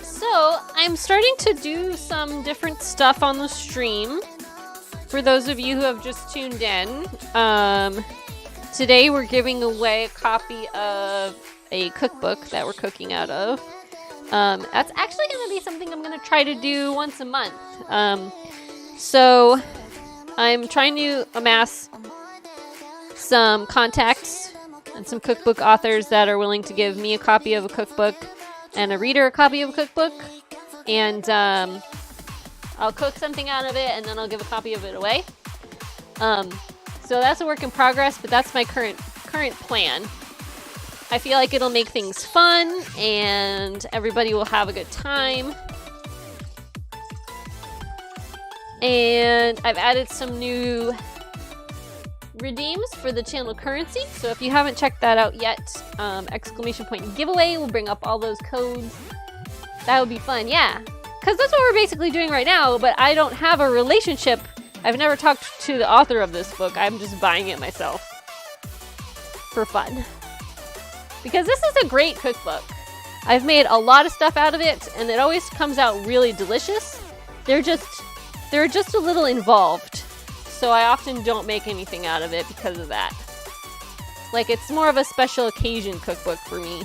So I'm starting to do some different stuff on the stream. For those of you who have just tuned in, today we're giving away a copy of a cookbook that we're cooking out of. That's actually going to be something I'm going to try to do once a month. So I'm trying to amass some contacts and some cookbook authors that are willing to give me a copy of a cookbook and a reader a copy of a cookbook. And I'll cook something out of it and then I'll give a copy of it away. So that's a work in progress, but that's my current plan. I feel like it'll make things fun and everybody will have a good time. And I've added some new redeems for the channel currency. So if you haven't checked that out yet, exclamation point giveaway will bring up all those codes. That would be fun, yeah. Because that's what we're basically doing right now, but I don't have a relationship. I've never talked to the author of this book. I'm just buying it myself for fun. Because this is a great cookbook. I've made a lot of stuff out of it, and it always comes out really delicious. They're just a little involved, so I often don't make anything out of it because of that. Like, it's more of a special occasion cookbook for me,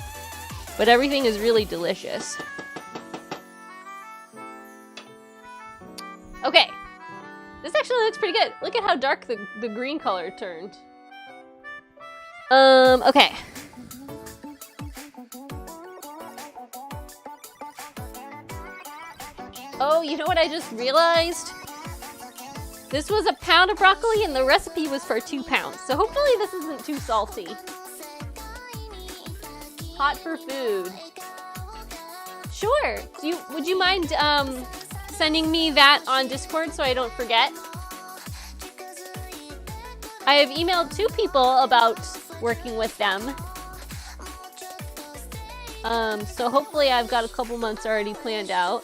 but everything is really delicious. Okay, this actually looks pretty good. Look at how dark the green color turned. Okay. Oh, you know what I just realized? This was a pound of broccoli and the recipe was for 2 pounds. So hopefully this isn't too salty. Hot for food. Sure. Would you mind sending me that on Discord so I don't forget? I have emailed 2 people about working with them. So hopefully I've got a couple months already planned out.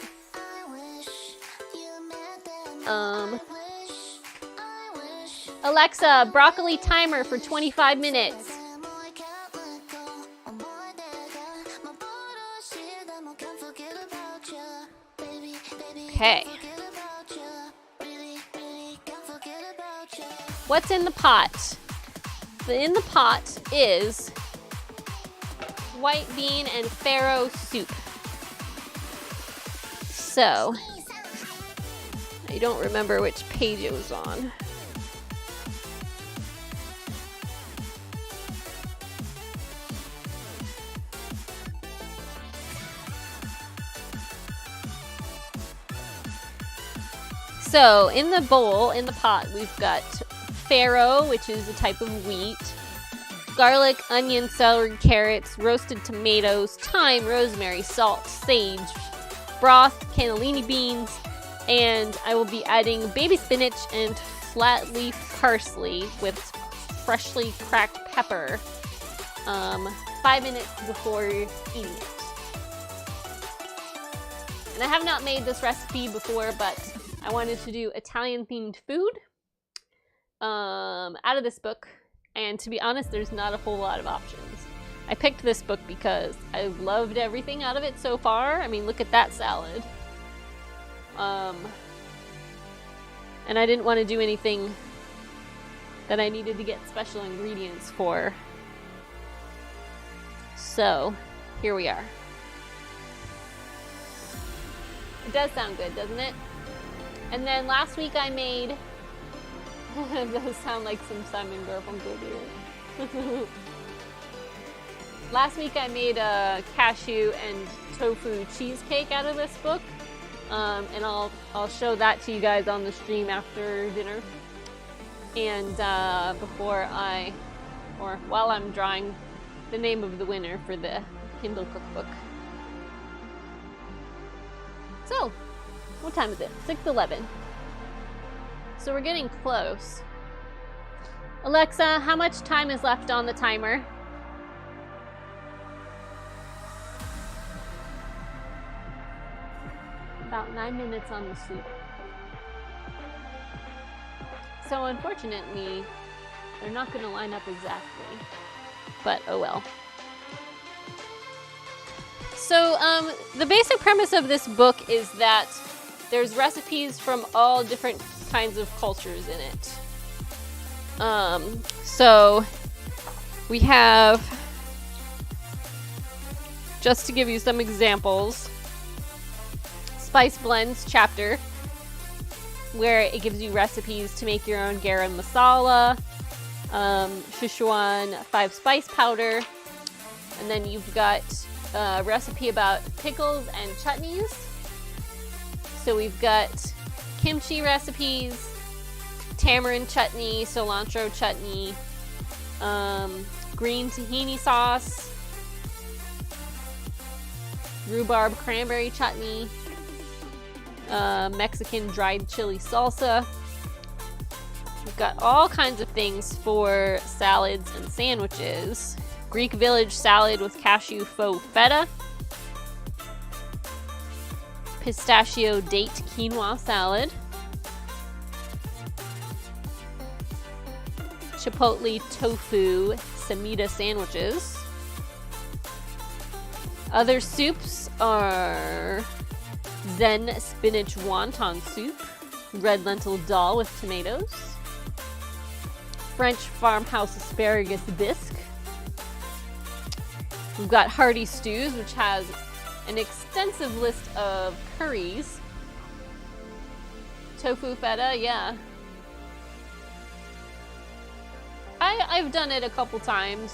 Alexa, broccoli timer for 25 minutes. Okay. What's in the pot? In the pot is white bean and farro soup. So, I don't remember which page it was on. So, in the bowl, in the pot, we've got farro, which is a type of wheat, garlic, onion, celery, carrots, roasted tomatoes, thyme, rosemary, salt, sage, broth, cannellini beans, and I will be adding baby spinach and flat leaf parsley with freshly cracked pepper 5 minutes before eating it. And I have not made this recipe before, but I wanted to do Italian-themed food out of this book, and to be honest, there's not a whole lot of options. I picked this book because I've loved everything out of it so far. I mean, look at that salad. And I didn't want to do anything that I needed to get special ingredients for. So, here we are. It does sound good, doesn't it? And then last week I made... It does sound like some Simon Garfunkel here. Last week I made a cashew and tofu cheesecake out of this book. And I'll show that to you guys on the stream after dinner. And while I'm drawing the name of the winner for the Kindle cookbook. So, what time is it? 6:11. So we're getting close. Alexa, how much time is left on the timer? About 9 minutes on the soup. So unfortunately, they're not going to line up exactly. But oh well. So the basic premise of this book is that there's recipes from all different kinds of cultures in it. So we have, just to give you some examples, Spice Blends chapter, where it gives you recipes to make your own garam masala, Sichuan 5 spice powder, and then you've got a recipe about pickles and chutneys. So we've got kimchi recipes, tamarind chutney, cilantro chutney, green tahini sauce, rhubarb cranberry chutney, Mexican dried chili salsa. We've got all kinds of things for salads and sandwiches. Greek village salad with cashew faux feta. Pistachio date quinoa salad. Chipotle tofu semita sandwiches. Other soups are Zen spinach wonton soup, red lentil dal with tomatoes, French farmhouse asparagus bisque. We've got hearty stews, which has an extensive list of curries. Tofu feta, yeah. I've done it a couple times.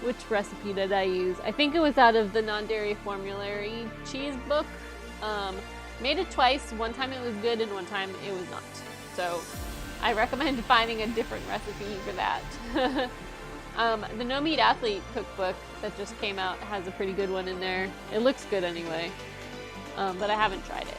Which recipe did I use? I think it was out of the non-dairy formulary cheese book. Made it twice. One time it was good and one time it was not. So I recommend finding a different recipe for that. The No Meat Athlete cookbook that just came out has a pretty good one in there. It looks good anyway, but I haven't tried it.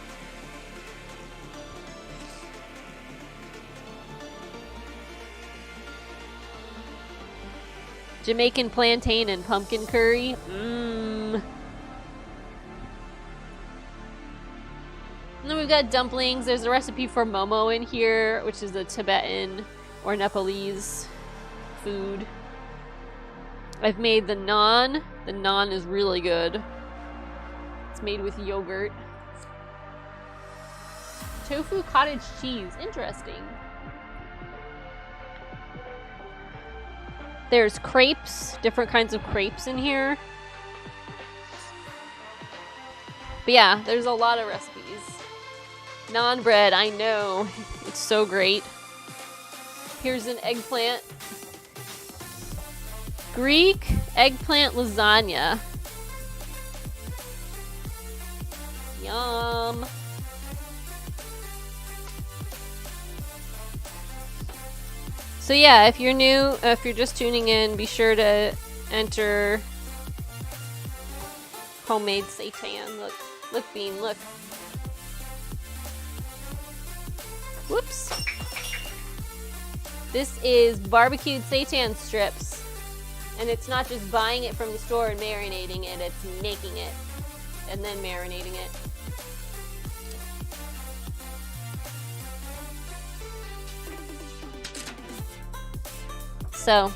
Jamaican plantain and pumpkin curry. And then we've got dumplings. There's a recipe for momo in here, which is a Tibetan or Nepalese food. I've made the naan. The naan is really good. It's made with yogurt. Tofu cottage cheese. Interesting. There's crepes, different kinds of crepes in here. But yeah, there's a lot of recipes. Naan bread, I know. It's so great. Here's an eggplant. Greek eggplant lasagna. Yum. So yeah, if you're new, if you're just tuning in, be sure to enter homemade seitan. Look, Bean, look. Whoops. This is barbecued seitan strips. And it's not just buying it from the store and marinating it, it's making it and then marinating it. So,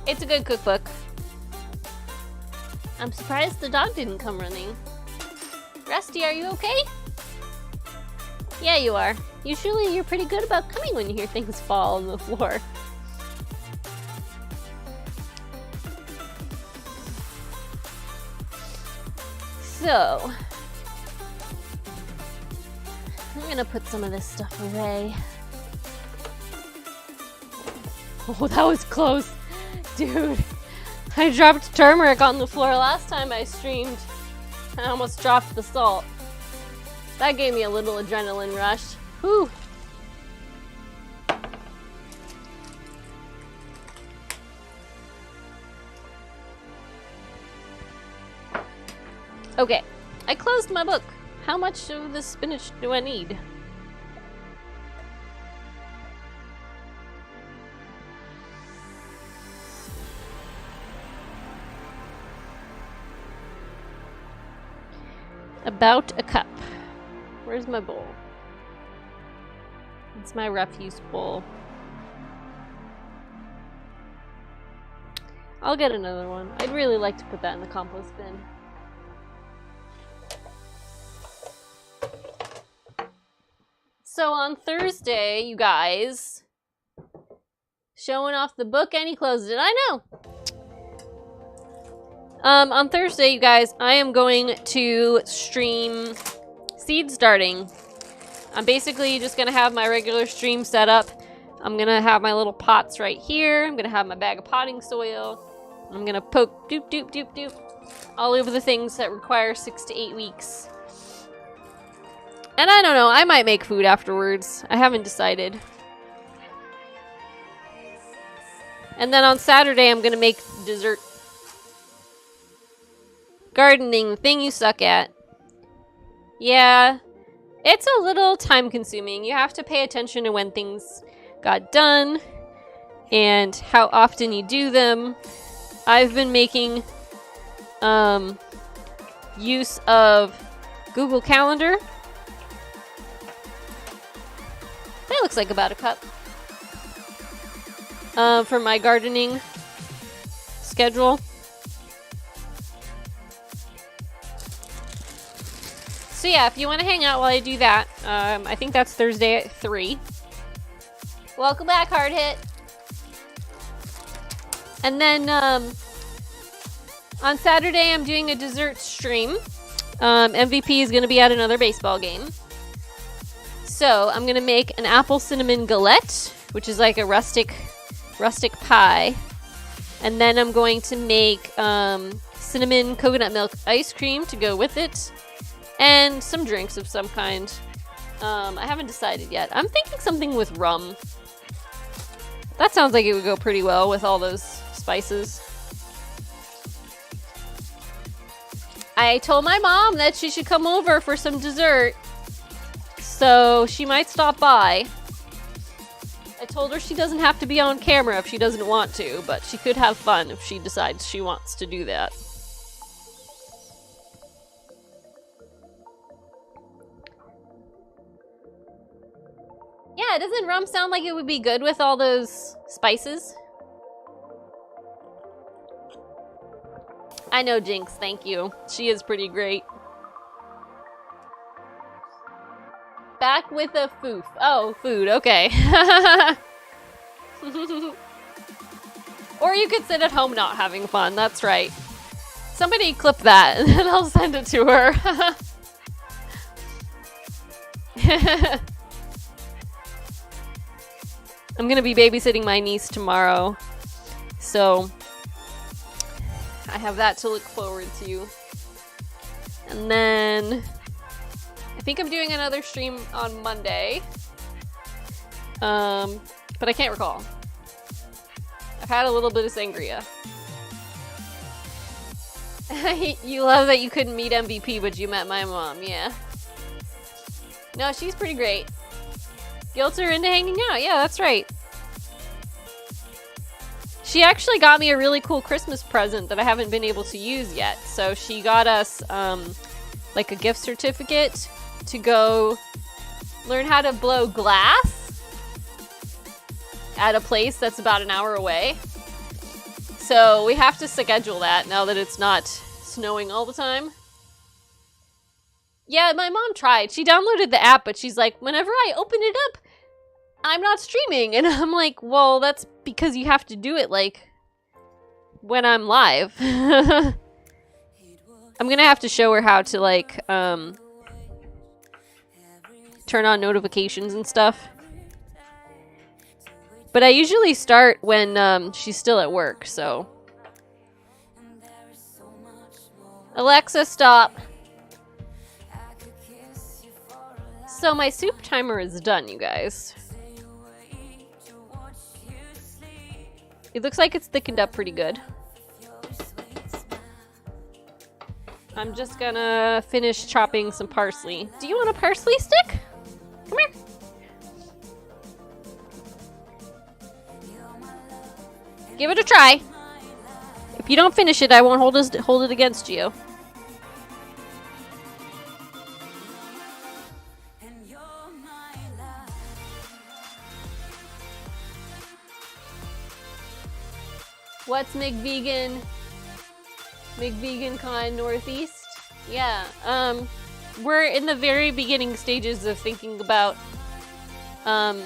it's a good cookbook. I'm surprised the dog didn't come running. Rusty, are you okay? Yeah, you are. Usually you're pretty good about coming when you hear things fall on the floor. So, I'm gonna put some of this stuff away. Oh, that was close. Dude, I dropped turmeric on the floor last time I streamed. I almost dropped the salt. That gave me a little adrenaline rush. Whew. Okay, I closed my book. How much of the spinach do I need? About a cup. Where's my bowl? It's my refuse bowl. I'll get another one. I'd really like to put that in the compost bin. So on Thursday, you guys, showing off the book, and he closed it. I know. On Thursday, you guys, I am going to stream seed starting. I'm basically just gonna have my regular stream set up. I'm gonna have my little pots right here. I'm gonna have my bag of potting soil. I'm gonna poke doop doop doop doop all over the things that require 6 to 8 weeks. And I don't know, I might make food afterwards. I haven't decided. And then on Saturday, I'm gonna make dessert. Gardening, the thing you suck at. Yeah, it's a little time consuming. You have to pay attention to when things got done and how often you do them. I've been making use of Google Calendar. That looks like about a cup. For my gardening schedule. So yeah, if you want to hang out while I do that, I think that's Thursday at 3. Welcome back, Hard Hit. And then on Saturday, I'm doing a dessert stream. MVP is going to be at another baseball game. So I'm going to make an apple cinnamon galette, which is like a rustic pie. And then I'm going to make cinnamon coconut milk ice cream to go with it. And some drinks of some kind. I haven't decided yet. I'm thinking something with rum. That sounds like it would go pretty well with all those spices. I told my mom that she should come over for some dessert. So she might stop by. I told her she doesn't have to be on camera if she doesn't want to, but she could have fun if she decides she wants to do that. Yeah, doesn't rum sound like it would be good with all those spices? I know, Jinx, thank you. She is pretty great. Back with a foof. Oh, food, okay. Or you could sit at home not having fun, that's right. Somebody clip that and then I'll send it to her. I'm gonna be babysitting my niece tomorrow, so I have that to look forward to. And then I think I'm doing another stream on Monday, but I can't recall. I've had a little bit of sangria. You love that you couldn't meet MVP, but you met my mom, yeah. No, she's pretty great. Guilts her into hanging out. Yeah, that's right. She actually got me a really cool Christmas present that I haven't been able to use yet. So she got us like a gift certificate to go learn how to blow glass at a place that's about an hour away. So we have to schedule that now that it's not snowing all the time. Yeah, my mom tried. She downloaded the app, but she's like, whenever I open it up, I'm not streaming. And I'm like, well, that's because you have to do it, like, when I'm live. I'm gonna have to show her how to, like, turn on notifications and stuff. But I usually start when she's still at work, so. Alexa, stop. So my soup timer is done, you guys. It looks like it's thickened up pretty good. I'm just gonna finish chopping some parsley. Do you want a parsley stick? Come here. Give it a try. If you don't finish it, I won't hold it against you. What's McVegan? McVeganCon Northeast? Yeah, we're in the very beginning stages of thinking about some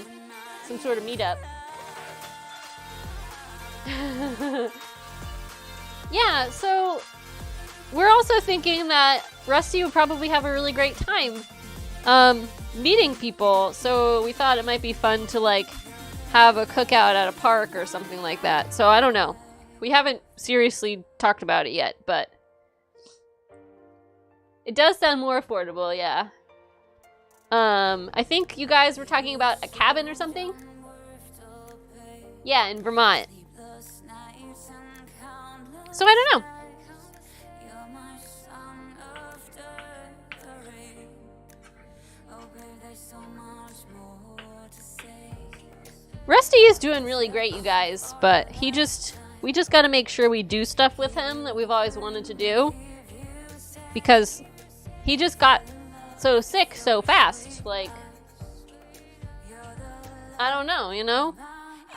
sort of meetup. Yeah, so we're also thinking that Rusty would probably have a really great time meeting people, so we thought it might be fun to like have a cookout at a park or something like that. So I don't know. We haven't seriously talked about it yet, but it does sound more affordable, yeah. I think you guys were talking about a cabin or something? Yeah, in Vermont. So I don't know. Rusty is doing really great, you guys, but we just gotta make sure we do stuff with him that we've always wanted to do. Because he just got so sick so fast. Like, I don't know, you know?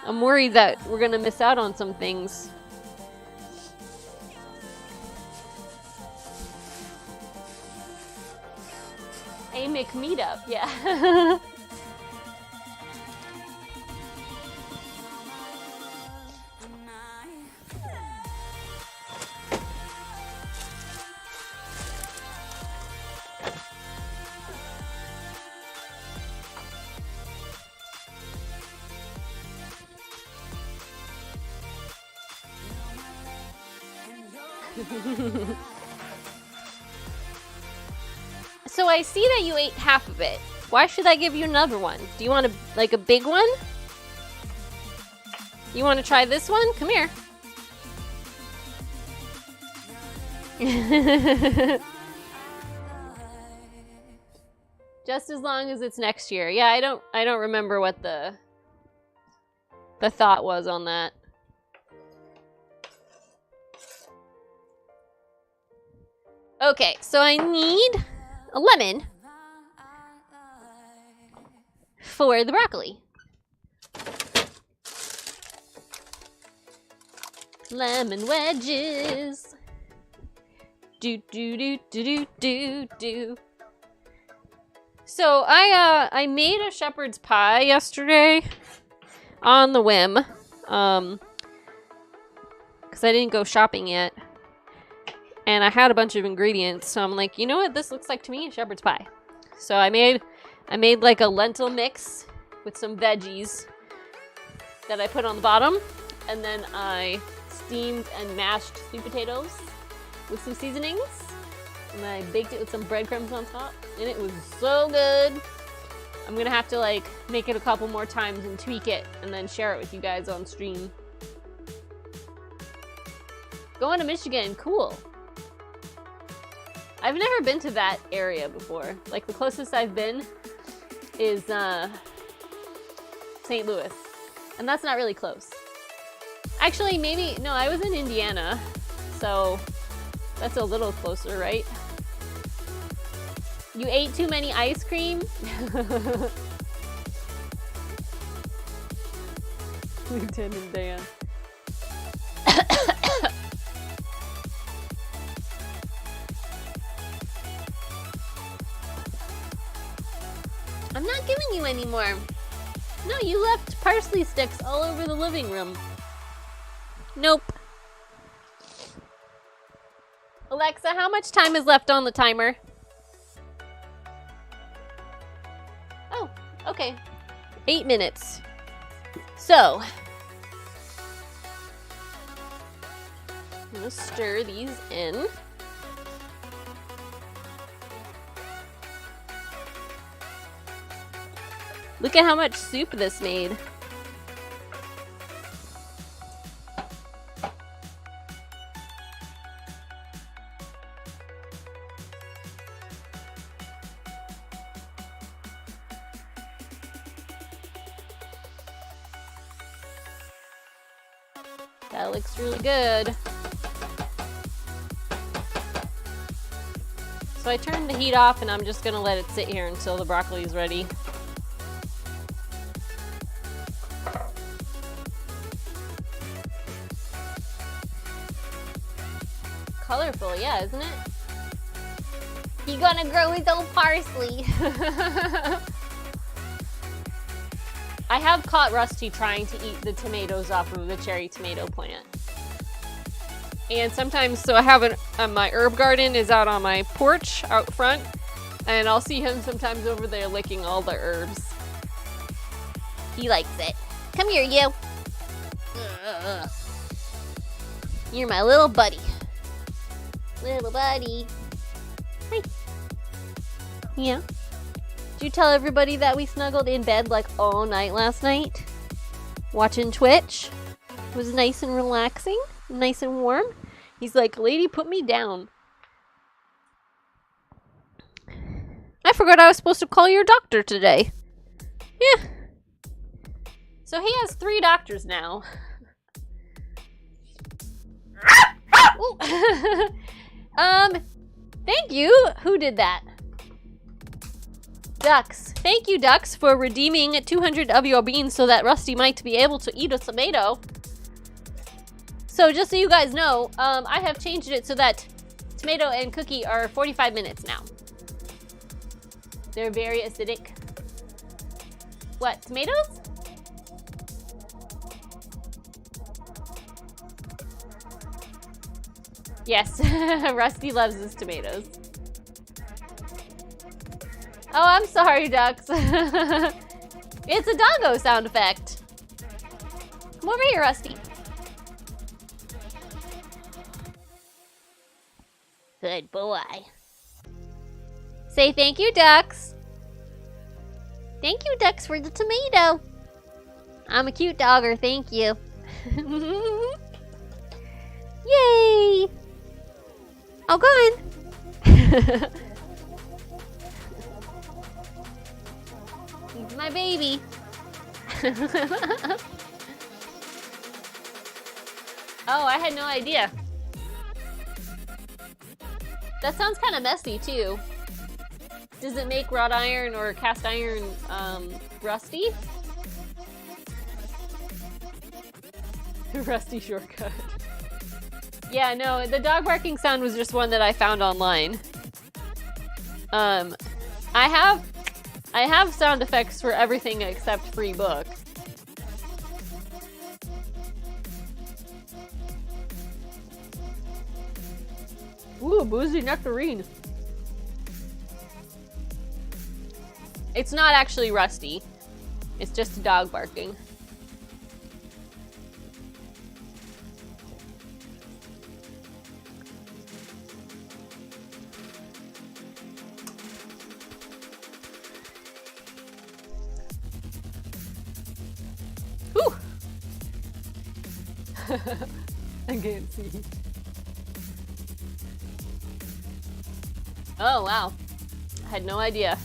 I'm worried that we're gonna miss out on some things. A McMeetup, yeah. So I see that you ate half of it. Why should I give you another one? Do you want a big one? You want to try this one? Come here. Just as long as it's next year. Yeah, I don't remember what the thought was on that. Okay, so I need a lemon for the broccoli. Lemon wedges. Do do do do do do do. So I made a shepherd's pie yesterday on the whim, because I didn't go shopping yet. And I had a bunch of ingredients, so I'm like, you know what this looks like to me? A shepherd's pie. So I made like a lentil mix with some veggies that I put on the bottom, and then I steamed and mashed sweet potatoes with some seasonings, and then I baked it with some breadcrumbs on top, and it was so good. I'm gonna have to like make it a couple more times and tweak it, and then share it with you guys on stream. Going to Michigan, cool. I've never been to that area before. Like, the closest I've been is St. Louis. And that's not really close. Actually, maybe, no, I was in Indiana. So, that's a little closer, right? You ate too many ice cream? Lieutenant Dan. I'm not giving you any more. No, you left parsley sticks all over the living room. Nope. Alexa, how much time is left on the timer? Oh, okay. 8 minutes. So, I'm gonna stir these in. Look at how much soup this made. That looks really good. So I turned the heat off and I'm just gonna let it sit here until the broccoli is ready. Colorful, yeah, isn't it? He gonna grow his own parsley. I have caught Rusty trying to eat the tomatoes off of the cherry tomato plant. And sometimes, so I have my herb garden is out on my porch out front, and I'll see him sometimes over there licking all the herbs. He likes it. Come here, you. You're my little buddy. Little buddy. Hi. Yeah. Did you tell everybody that we snuggled in bed like all night last night? Watching Twitch? It was nice and relaxing, nice and warm. He's like, lady, put me down. I forgot I was supposed to call your doctor today. Yeah. So he has 3 doctors now. Thank you. Who did that? Ducks. Thank you, Ducks, for redeeming 200 of your beans so that Rusty might be able to eat a tomato. So just so you guys know, I have changed it so that tomato and cookie are 45 minutes now. They're very acidic. What, tomatoes? Yes, Rusty loves his tomatoes. Oh, I'm sorry, Ducks. It's a doggo sound effect. Come over here, Rusty. Good boy. Say thank you, Ducks. Thank you, Ducks, for the tomato. I'm a cute dogger, thank you. Yay! Oh, go on. He's my baby. Oh, I had no idea. That sounds kind of messy, too. Does it make wrought iron or cast iron rusty? Rusty shortcut. Yeah, no, the dog barking sound was just one that I found online. I have sound effects for everything except free book. Ooh, boozy nectarine. It's not actually rusty. It's just a dog barking. Whew. I can't see. Oh, wow. I had no idea.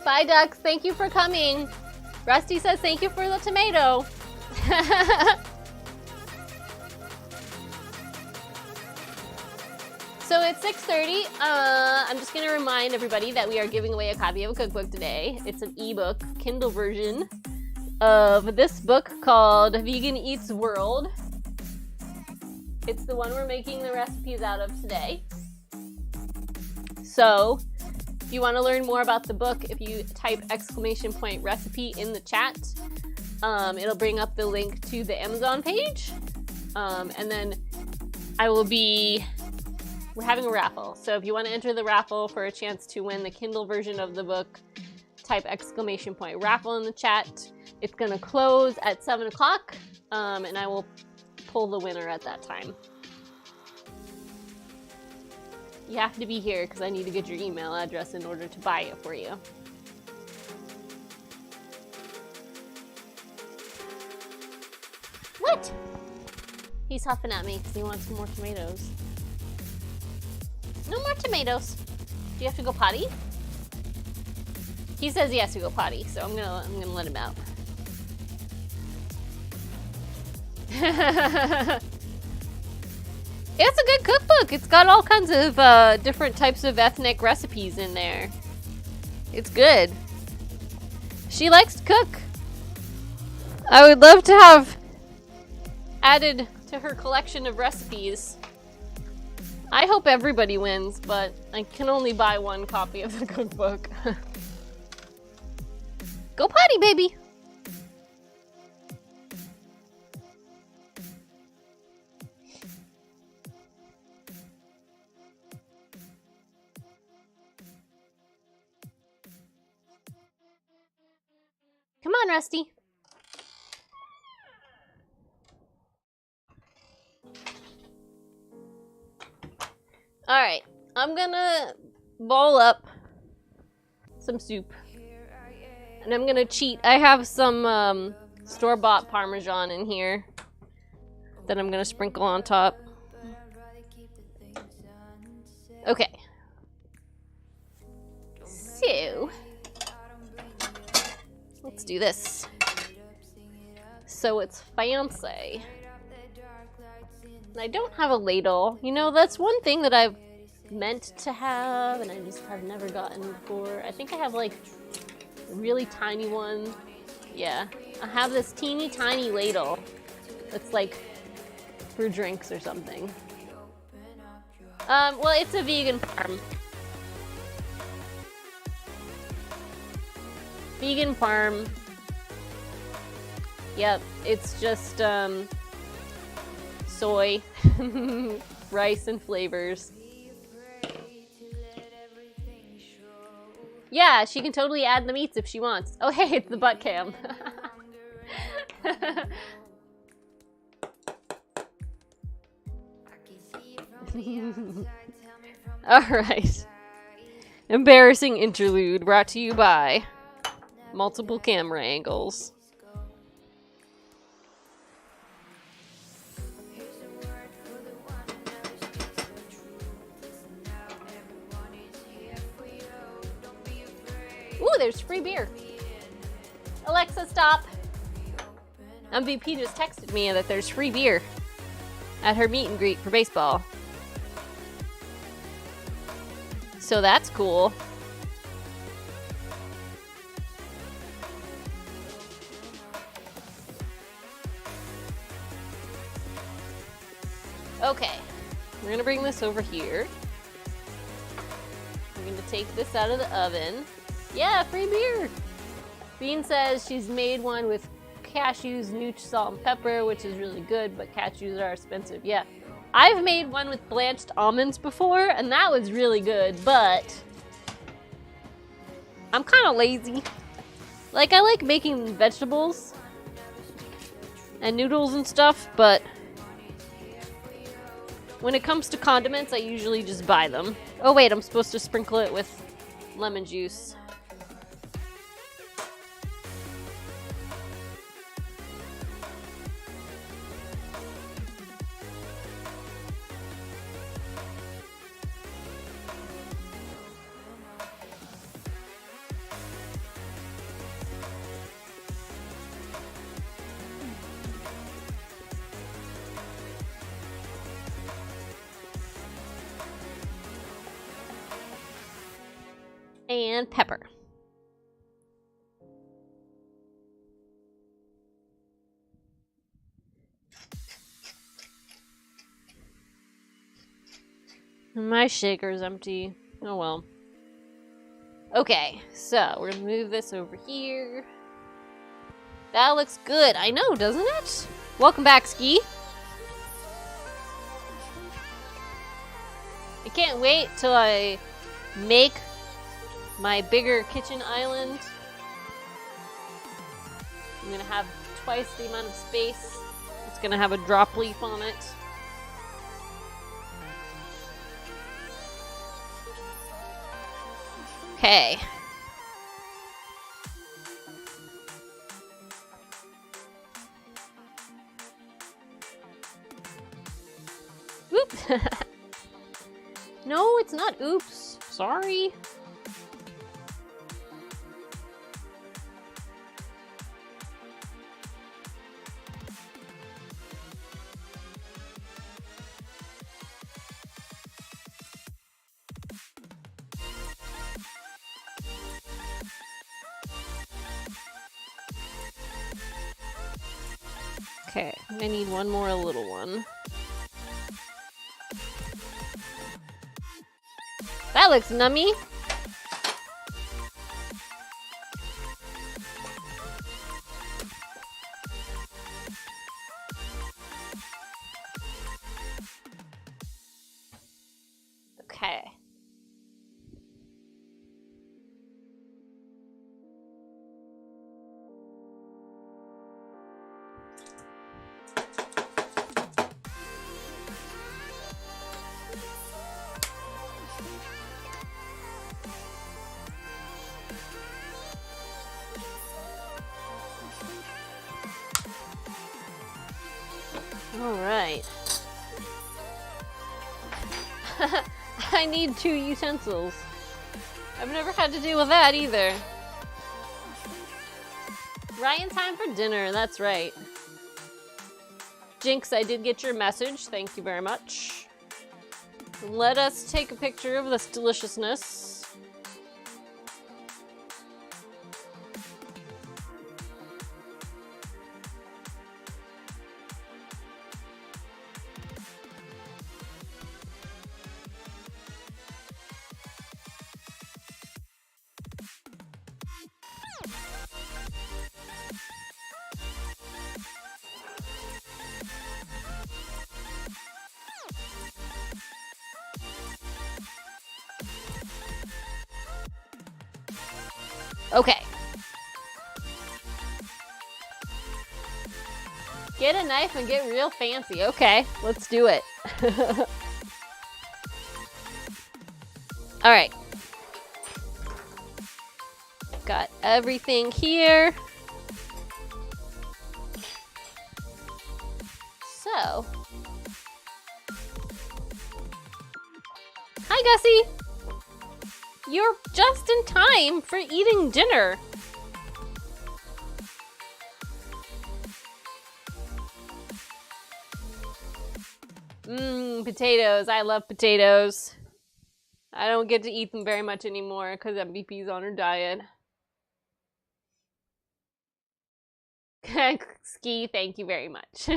Bye, Ducks. Thank you for coming. Rusty says thank you for the tomato. So it's 6:30. I'm just going to remind everybody that we are giving away a copy of a cookbook today. It's an ebook, Kindle version of this book called Vegan Eats World. It's the one we're making the recipes out of today. So if you want to learn more about the book, if you type !recipe in the chat, it'll bring up the link to the Amazon page. And then we're having a raffle. So if you want to enter the raffle for a chance to win the Kindle version of the book, type !raffle in the chat. It's going to close at 7 o'clock, and I will pull the winner at that time. You have to be here because I need to get your email address in order to buy it for you. What? He's huffing at me because he wants some more tomatoes. No more tomatoes. Do you have to go potty? He says he has to go potty, so I'm gonna let him out. It's a good cookbook. It's got all kinds of different types of ethnic recipes in there. It's good. She likes to cook. I would love to have added to her collection of recipes. I hope everybody wins, but I can only buy one copy of the cookbook. Go potty, baby. Come on, Rusty. All right, I'm gonna bowl up some soup. And I'm gonna cheat. I have some store-bought Parmesan in here that I'm gonna sprinkle on top. Okay. So, let's do this. So it's fancy. And I don't have a ladle. You know, that's one thing that I've meant to have and I just have never gotten before. I think I have like a really tiny one. Yeah, I have this teeny tiny ladle that's like for drinks or something. Well, it's a vegan farm. Vegan farm. Yep, it's just soy, rice, and flavors. Yeah, she can totally add the meats if she wants. Oh, hey, it's the butt cam. All right. Embarrassing interlude brought to you by multiple camera angles. Ooh, there's free beer. Alexa, stop. MVP just texted me that there's free beer at her meet and greet for baseball. So that's cool. Okay, we're gonna bring this over here. We're gonna take this out of the oven. Yeah, free beer. Bean says she's made one with cashews, nooch, salt, and pepper, which is really good, but cashews are expensive. Yeah, I've made one with blanched almonds before, and that was really good, but I'm kind of lazy. Like, I like making vegetables and noodles and stuff, but when it comes to condiments, I usually just buy them. Oh wait, I'm supposed to sprinkle it with lemon juice. And pepper. My shaker's empty. Oh well. Okay, so we're gonna move this over here. That looks good. I know, doesn't it? Welcome back, Ski. I can't wait till I make my bigger kitchen island. I'm gonna have twice the amount of space. It's gonna have a drop leaf on it. Okay. Oops. No, it's not oops. Sorry. Okay, I need one more little one. That looks nummy. Okay. All right. I need 2 utensils. I've never had to deal with that either. Right in time for dinner, that's right. Jinx, I did get your message. Thank you very much. Let us take a picture of this deliciousness. Okay. Get a knife and get real fancy. Okay, let's do it. All right. Got everything here. So. Hi, Gussie. You're just in time for eating dinner. Potatoes. I love potatoes. I don't get to eat them very much anymore because MVP's on her diet. Ski, thank you very much.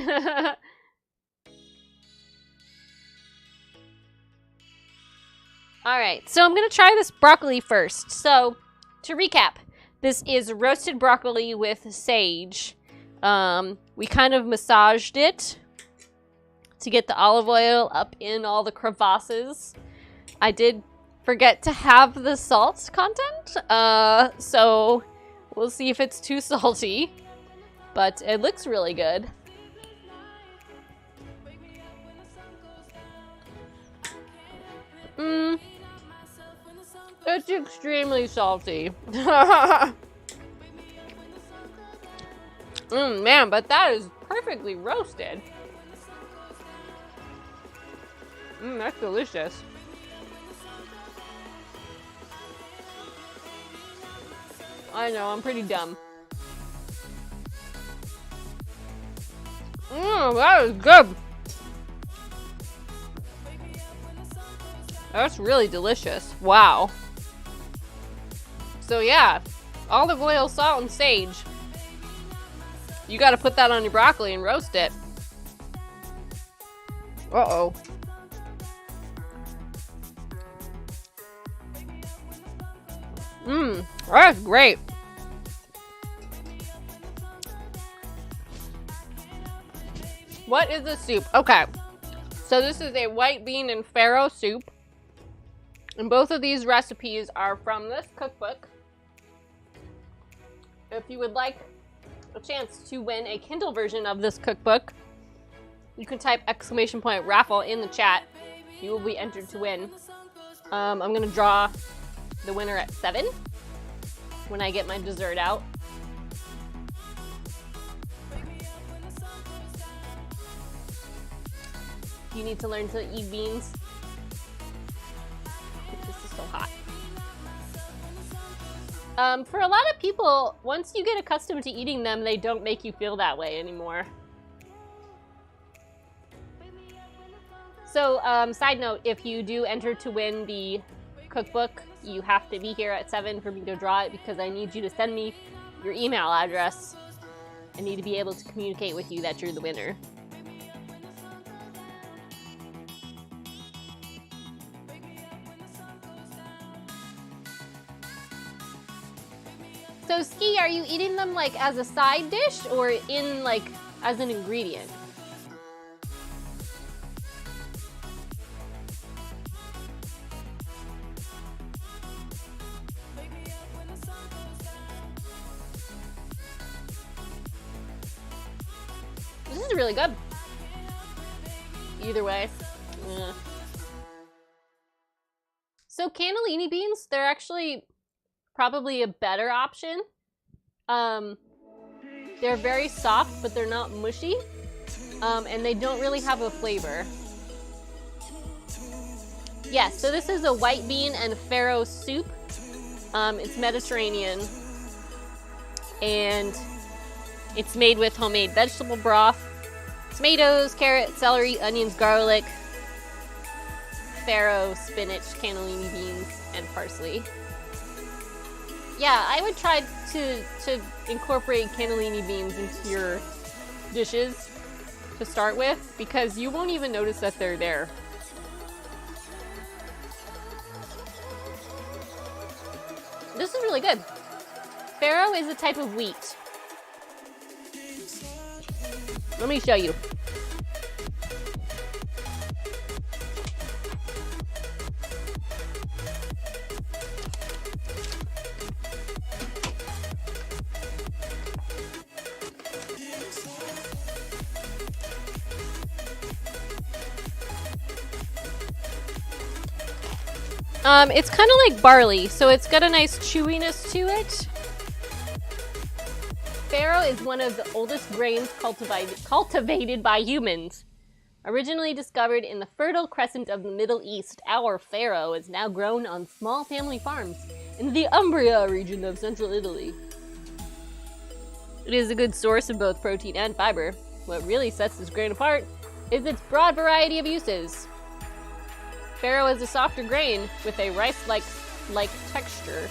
Alright, so I'm going to try this broccoli first. So, to recap, this is roasted broccoli with sage. We kind of massaged it to get the olive oil up in all the crevasses. I did forget to have the salt content, so we'll see if it's too salty. But it looks really good. It's extremely salty. Man, but that is perfectly roasted. That's delicious. I know, I'm pretty dumb. That is good. That's really delicious. Wow. So yeah, olive oil, salt, and sage. You gotta put that on your broccoli and roast it. Uh-oh. That's great. What is this soup? Okay, so this is a white bean and farro soup. And both of these recipes are from this cookbook. If you would like a chance to win a Kindle version of this cookbook, you can type !raffle in the chat. You will be entered to win. I'm gonna draw the winner at 7 when I get my dessert out. You need to learn to eat beans. This is so hot. For a lot of people, once you get accustomed to eating them, they don't make you feel that way anymore. So, side note, if you do enter to win the cookbook, you have to be here at 7 for me to draw it because I need you to send me your email address. I need to be able to communicate with you that you're the winner. So Ski, are you eating them like as a side dish or in like as an ingredient? This is really good. Either way. Yeah. So cannellini beans, they're actually probably a better option. They're very soft, but they're not mushy. And they don't really have a flavor. Yeah, so this is a white bean and farro soup. It's Mediterranean. And it's made with homemade vegetable broth, tomatoes, carrot, celery, onions, garlic, farro, spinach, cannellini beans, and parsley. Yeah, I would try to incorporate cannellini beans into your dishes to start with, because you won't even notice that they're there. This is really good. Farro is a type of wheat. Let me show you. It's kind of like barley, so it's got a nice chewiness to it. Farro is one of the oldest grains cultivated by humans. Originally discovered in the Fertile Crescent of the Middle East, our farro is now grown on small family farms in the Umbria region of central Italy. It is a good source of both protein and fiber. What really sets this grain apart is its broad variety of uses. Farro is a softer grain with a rice-like texture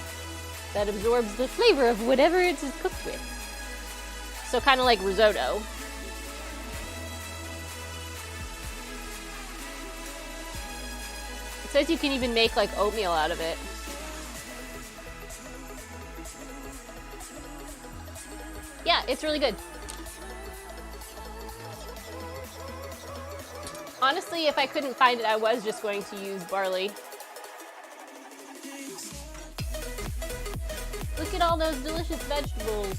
that absorbs the flavor of whatever it is cooked with. So kind of like risotto. It says you can even make like oatmeal out of it. Yeah, it's really good. Honestly, if I couldn't find it, I was just going to use barley. Look at all those delicious vegetables.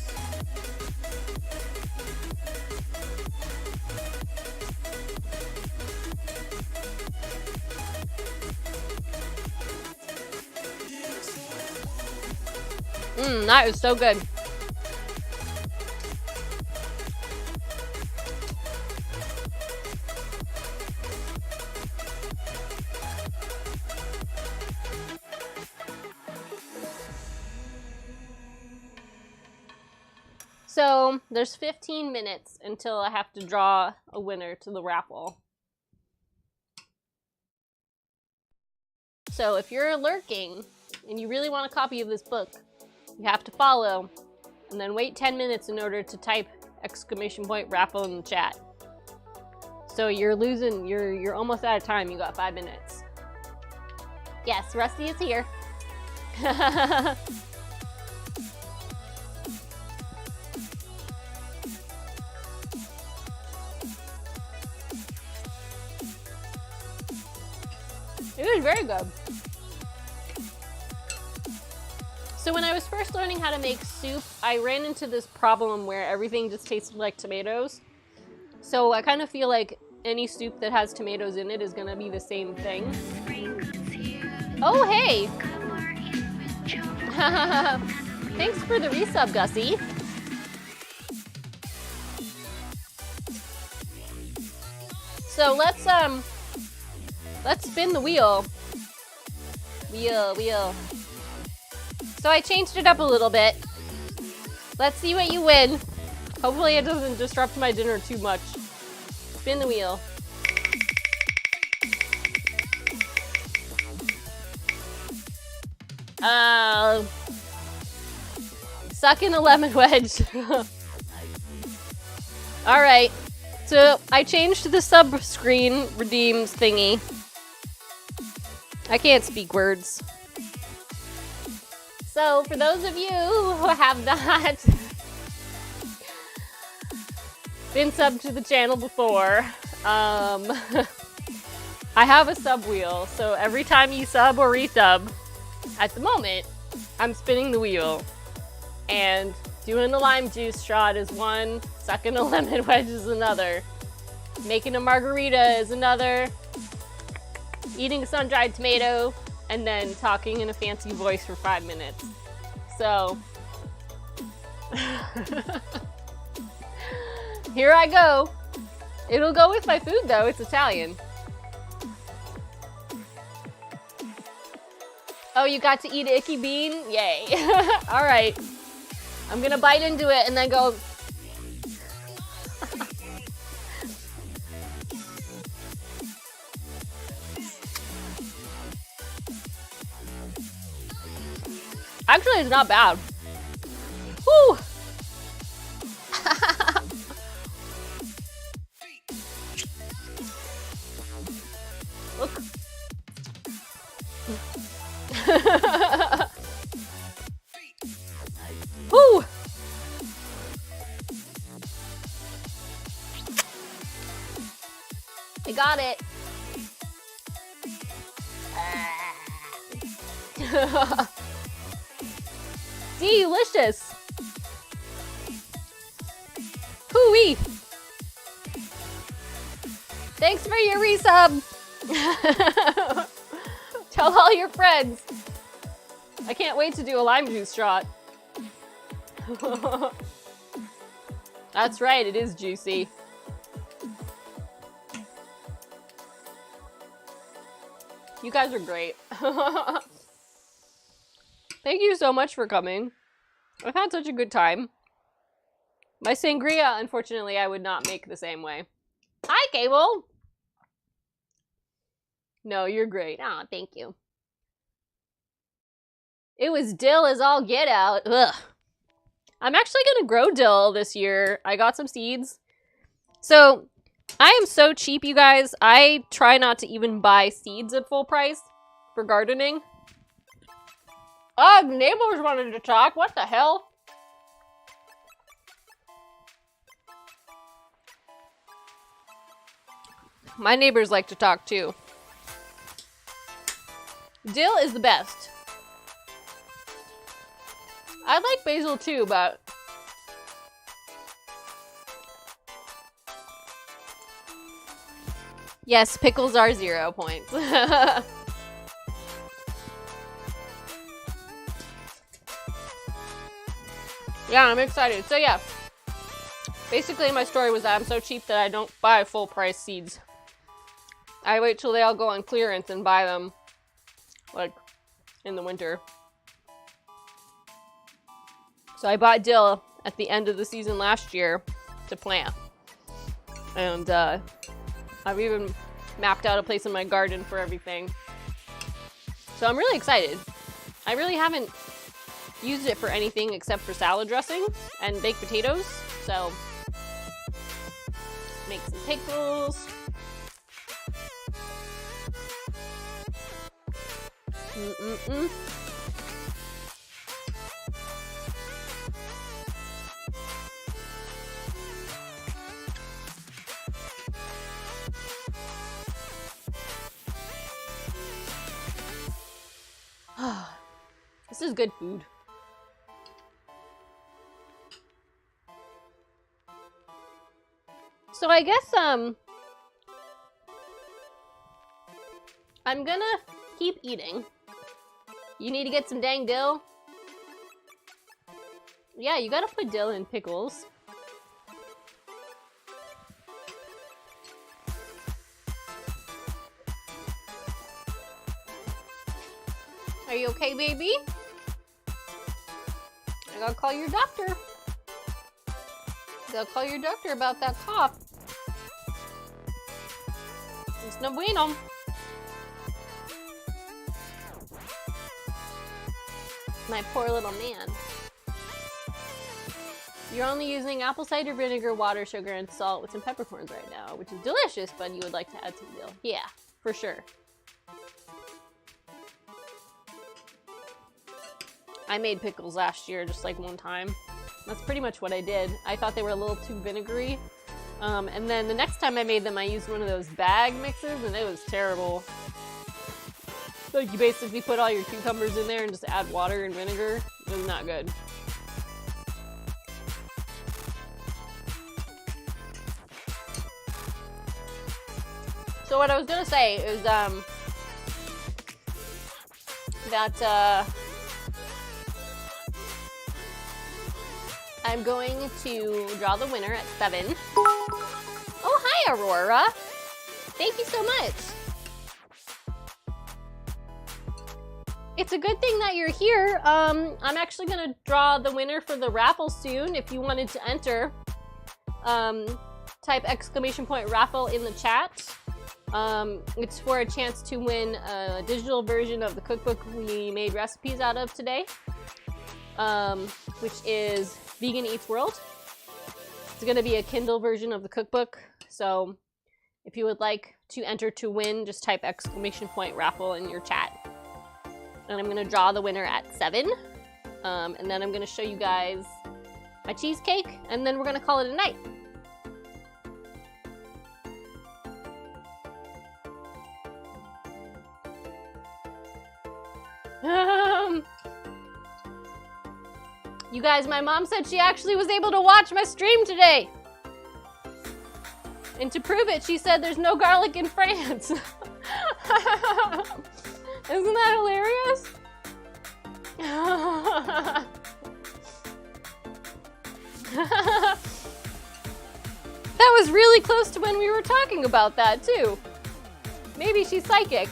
That is so good. So there's 15 minutes until I have to draw a winner to the raffle. So if you're lurking and you really want a copy of this book, you have to follow and then wait 10 minutes in order to type !raffle in the chat. So you're losing, you're almost out of time. You got 5 minutes. Yes, Rusty is here. It was very good. So when I was first learning how to make soup, I ran into this problem where everything just tasted like tomatoes. So I kind of feel like any soup that has tomatoes in it is gonna be the same thing. Oh, hey! Thanks for the resub, Gussie. So let's spin the wheel. Wheel. So I changed it up a little bit. Let's see what you win. Hopefully it doesn't disrupt my dinner too much. Spin the wheel. Suck in a lemon wedge. Alright. So I changed the sub screen redeems thingy. I can't speak words. So for those of you who have not been subbed to the channel before, I have a sub wheel. So every time you sub or resub, at the moment, I'm spinning the wheel. And doing a lime juice shot is one, sucking a lemon wedge is another, making a margarita is another, eating a sun-dried tomato, and then talking in a fancy voice for 5 minutes. So, here I go. It'll go with my food though, it's Italian. Oh, you got to eat an icky bean? Yay. All right. I'm gonna bite into it and then go. Actually, it's not bad. Woo! Look. Woo! I got it. Delicious. Hooey. Thanks for your resub. Tell all your friends. I can't wait to do a lime juice shot. That's right, it is juicy. You guys are great. Thank you so much for coming. I've had such a good time. My sangria, unfortunately, I would not make the same way. Hi, Cable! No, you're great. Aw, thank you. It was dill as all get out. Ugh. I'm actually gonna grow dill this year. I got some seeds. So, I am so cheap, you guys. I try not to even buy seeds at full price for gardening. Oh, neighbors wanted to talk. What the hell? My neighbors like to talk too. Dill is the best. I like basil too, but yes, pickles are 0 points. Yeah, I'm excited. So yeah, basically my story was that I'm so cheap that I don't buy full price seeds. I wait till they all go on clearance and buy them, like, in the winter. So I bought dill at the end of the season last year to plant. And I've even mapped out a place in my garden for everything. So I'm really excited. I really haven't used it for anything except for salad dressing and baked potatoes. So make some pickles. This is good food. So I guess I'm gonna keep eating. You need to get some dang dill? Yeah, you gotta put dill in pickles. Are you okay, baby? I gotta call your doctor. Gotta call your doctor about that cough. It's no bueno. My poor little man. You're only using apple cider vinegar, water, sugar, and salt with some peppercorns right now, which is delicious, but you would like to add some dill. Yeah, for sure. I made pickles last year, just like one time. That's pretty much what I did. I thought they were a little too vinegary. And then the next time I made them, I used one of those bag mixes, and it was terrible. Like, you basically put all your cucumbers in there and just add water and vinegar. It was not good. So what I was gonna say is, that, I'm going to draw the winner at 7. Oh, hi, Aurora. Thank you so much. It's a good thing that you're here. I'm actually gonna draw the winner for the raffle soon. If you wanted to enter, type !raffle in the chat. It's for a chance to win a digital version of the cookbook we made recipes out of today, which is Vegan Eats World. It's going to be a Kindle version of the cookbook, so if you would like to enter to win, just type !raffle in your chat. And I'm going to draw the winner at 7, and then I'm going to show you guys my cheesecake, and then we're going to call it a night. You guys, my mom said she actually was able to watch my stream today. And to prove it, she said there's no garlic in France. Isn't that hilarious? That was really close to when we were talking about that, too. Maybe she's psychic.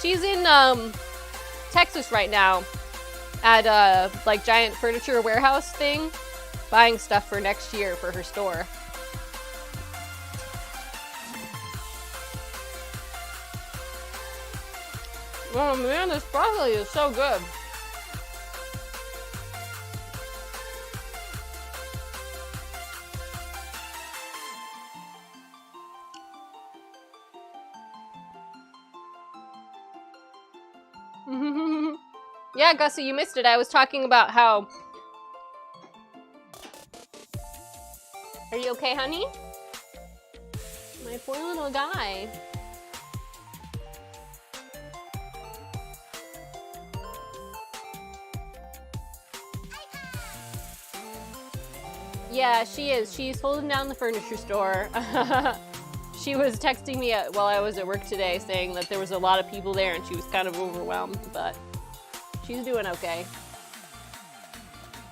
She's in Texas right now at a like giant furniture warehouse thing, buying stuff for next year for her store. Oh man, this broccoli is so good. Yeah, Gussie, you missed it. I was talking about how... Are you okay, honey? My poor little guy. Yeah, she is. She's holding down the furniture store. She was texting me while I was at work today saying that there was a lot of people there and she was kind of overwhelmed, but she's doing okay.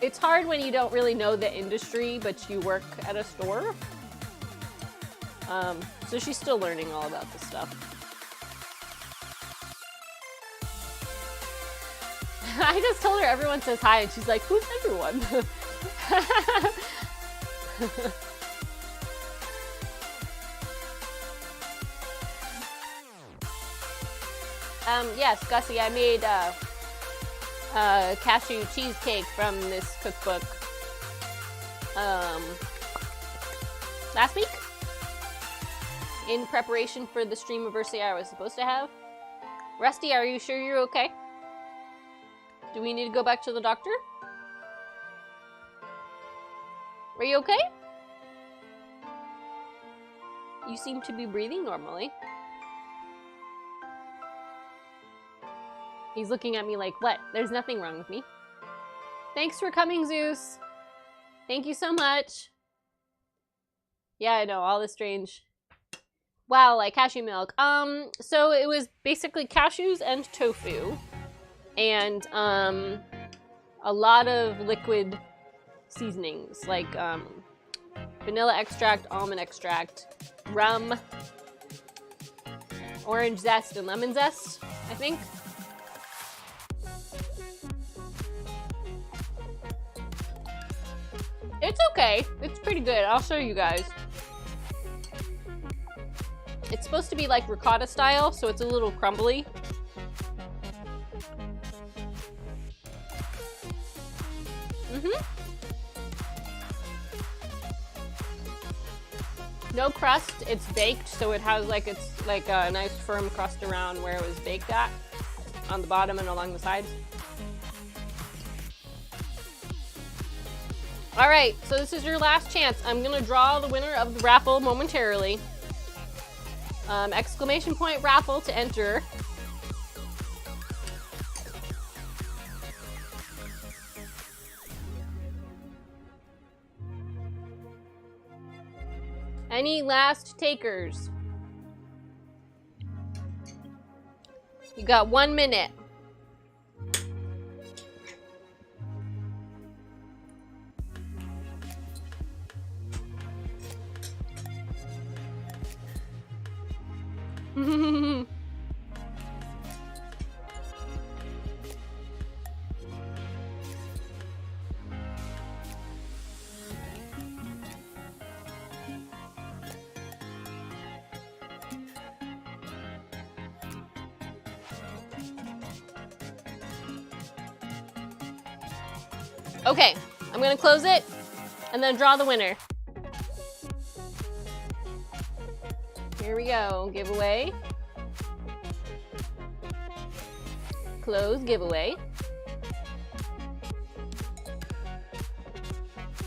It's hard when you don't really know the industry, but you work at a store. So she's still learning all about this stuff. I just told her everyone says hi, and she's like, who's everyone? Yes, Gussie, I made cashew cheesecake from this cookbook last week in preparation for the Streamiversary I was supposed to have. Rusty, are you sure you're okay? Do we need to go back to the doctor? Are you okay? You seem to be breathing normally. He's looking at me like, what? There's nothing wrong with me. Thanks for coming, Zeus. Thank you so much. Yeah, I know, all the strange Wow, like cashew milk. So it was basically cashews and tofu, and a lot of liquid seasonings like vanilla extract, almond extract, rum, orange zest, and lemon zest, I think. It's okay. It's pretty good. I'll show you guys. It's supposed to be like ricotta style, so it's a little crumbly. No crust, it's baked, so it has like, it's like a nice firm crust around where it was baked at, on the bottom and along the sides. All right, so this is your last chance. I'm gonna draw the winner of the raffle momentarily. Exclamation point raffle to enter. Any last takers? You got 1 minute. Okay, I'm gonna close it and then draw the winner. Here we go, giveaway. Close giveaway.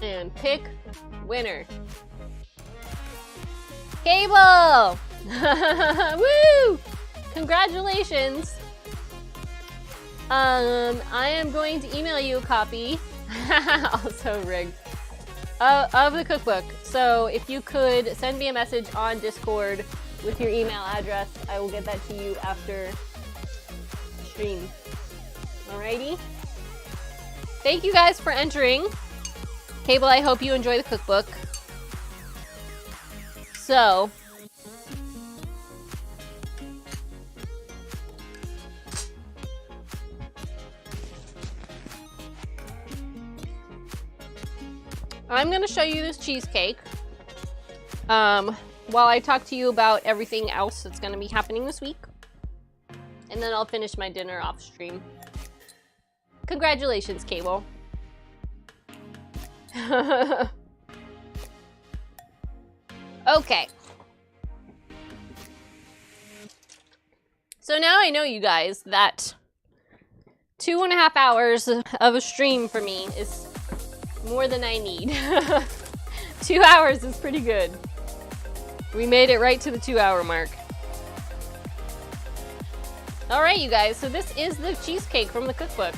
And pick winner. Cable! Woo! Congratulations. I am going to email you a copy. Also rigged. Of the cookbook. So if you could send me a message on Discord with your email address, I will get that to you after stream. Alrighty. Thank you guys for entering. Cable, I hope you enjoy the cookbook. So I'm gonna show you this cheesecake while I talk to you about everything else that's gonna be happening this week. And then I'll finish my dinner off stream. Congratulations, Cable. Okay. So now I know, you guys, that 2.5 hours of a stream for me is more than I need. 2 hours is pretty good. We made it right to the 2-hour mark. All right, you guys, so this is the cheesecake from the cookbook.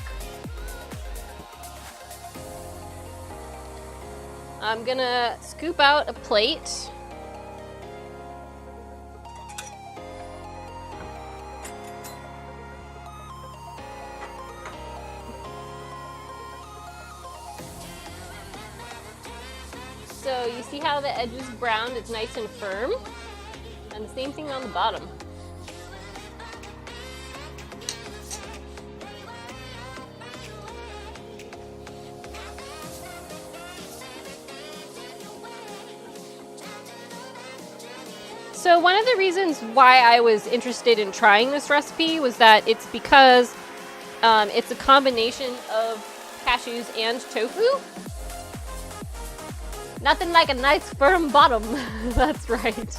I'm gonna scoop out a plate. So you see how the edge is browned, it's nice and firm. And the same thing on the bottom. So one of the reasons why I was interested in trying this recipe was that it's because it's a combination of cashews and tofu. Nothing like a nice firm bottom. That's right.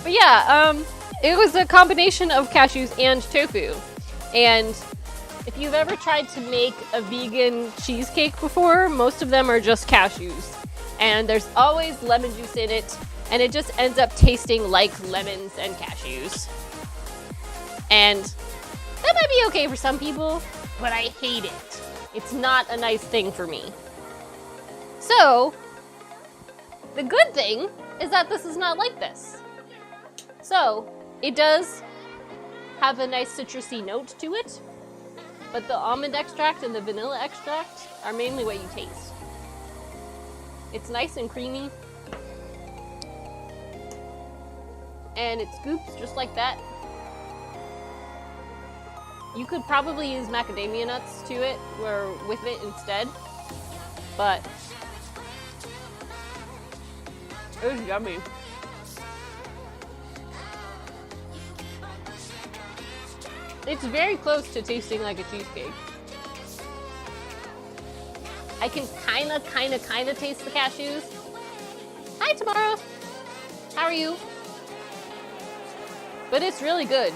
But yeah, it was a combination of cashews and tofu. And if you've ever tried to make a vegan cheesecake before, most of them are just cashews. And there's always lemon juice in it, and it just ends up tasting like lemons and cashews. And that might be okay for some people, but I hate it. It's not a nice thing for me. So, the good thing is that this is not like this. So, it does have a nice citrusy note to it, but the almond extract and the vanilla extract are mainly what you taste. It's nice and creamy, and it scoops just like that. You could probably use macadamia nuts to it, or with it instead, but it was yummy. It's very close to tasting like a cheesecake. I can kinda taste the cashews. Hi, Tamara. How are you? But it's really good.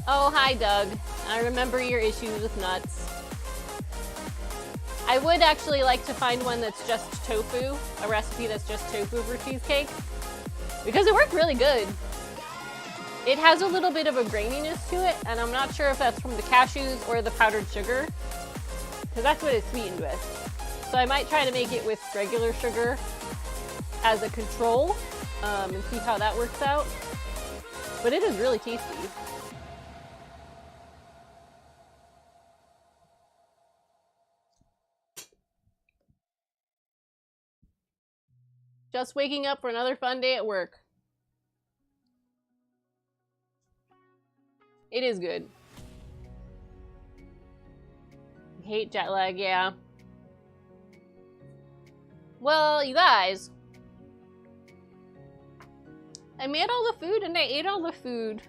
Oh, hi, Doug. I remember your issues with nuts. I would actually like to find one that's just tofu, a recipe that's just tofu for cheesecake, because it worked really good. It has a little bit of a graininess to it, and I'm not sure if that's from the cashews or the powdered sugar, because that's what it's sweetened with. So I might try to make it with regular sugar as a control, and see how that works out. But it is really tasty. Just waking up for another fun day at work. It is good. Hate jet lag, yeah. Well, you guys, I made all the food and I ate all the food.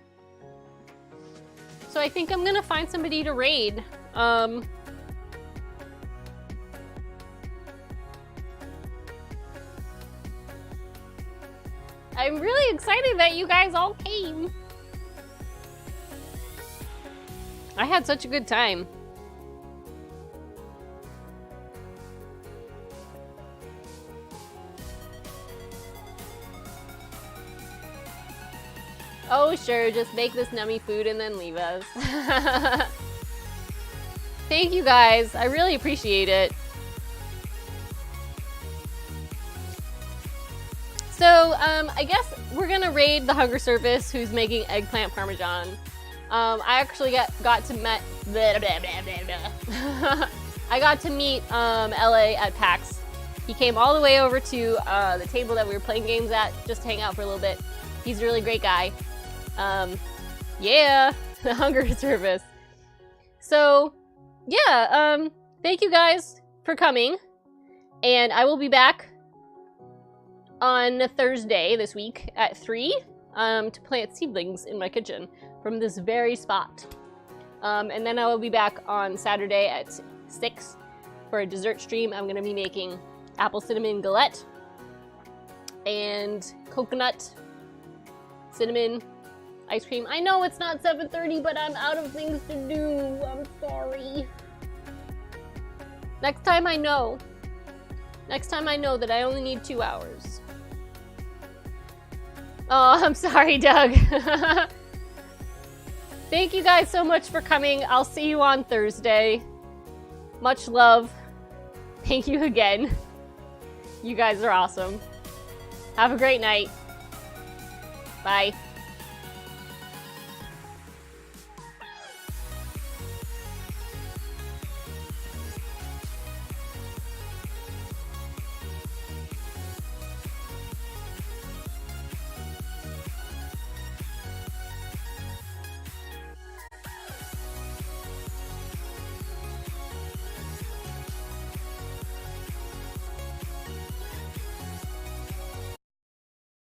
So I think I'm gonna find somebody to raid. I'm really excited that you guys all came. I had such a good time. Oh, sure, just make this nummy food and then leave us. Thank you guys, I really appreciate it. So, I guess we're gonna raid the Hunger Service who's making eggplant parmesan. I actually got to meet I got to meet LA at PAX. He came all the way over to the table that we were playing games at, just to hang out for a little bit. He's a really great guy. Yeah, the Hunger Service. So, yeah, thank you guys for coming. And I will be back on Thursday this week at 3 to plant seedlings in my kitchen from this very spot. And then I will be back on Saturday at 6 for a dessert stream. I'm gonna be making apple cinnamon galette and coconut cinnamon ice cream. I know it's not 7:30, but I'm out of things to do. I'm sorry. Next time I know that I only need 2 hours. Oh, I'm sorry, Doug. Thank you guys so much for coming. I'll see you on Thursday. Much love. Thank you again. You guys are awesome. Have a great night. Bye.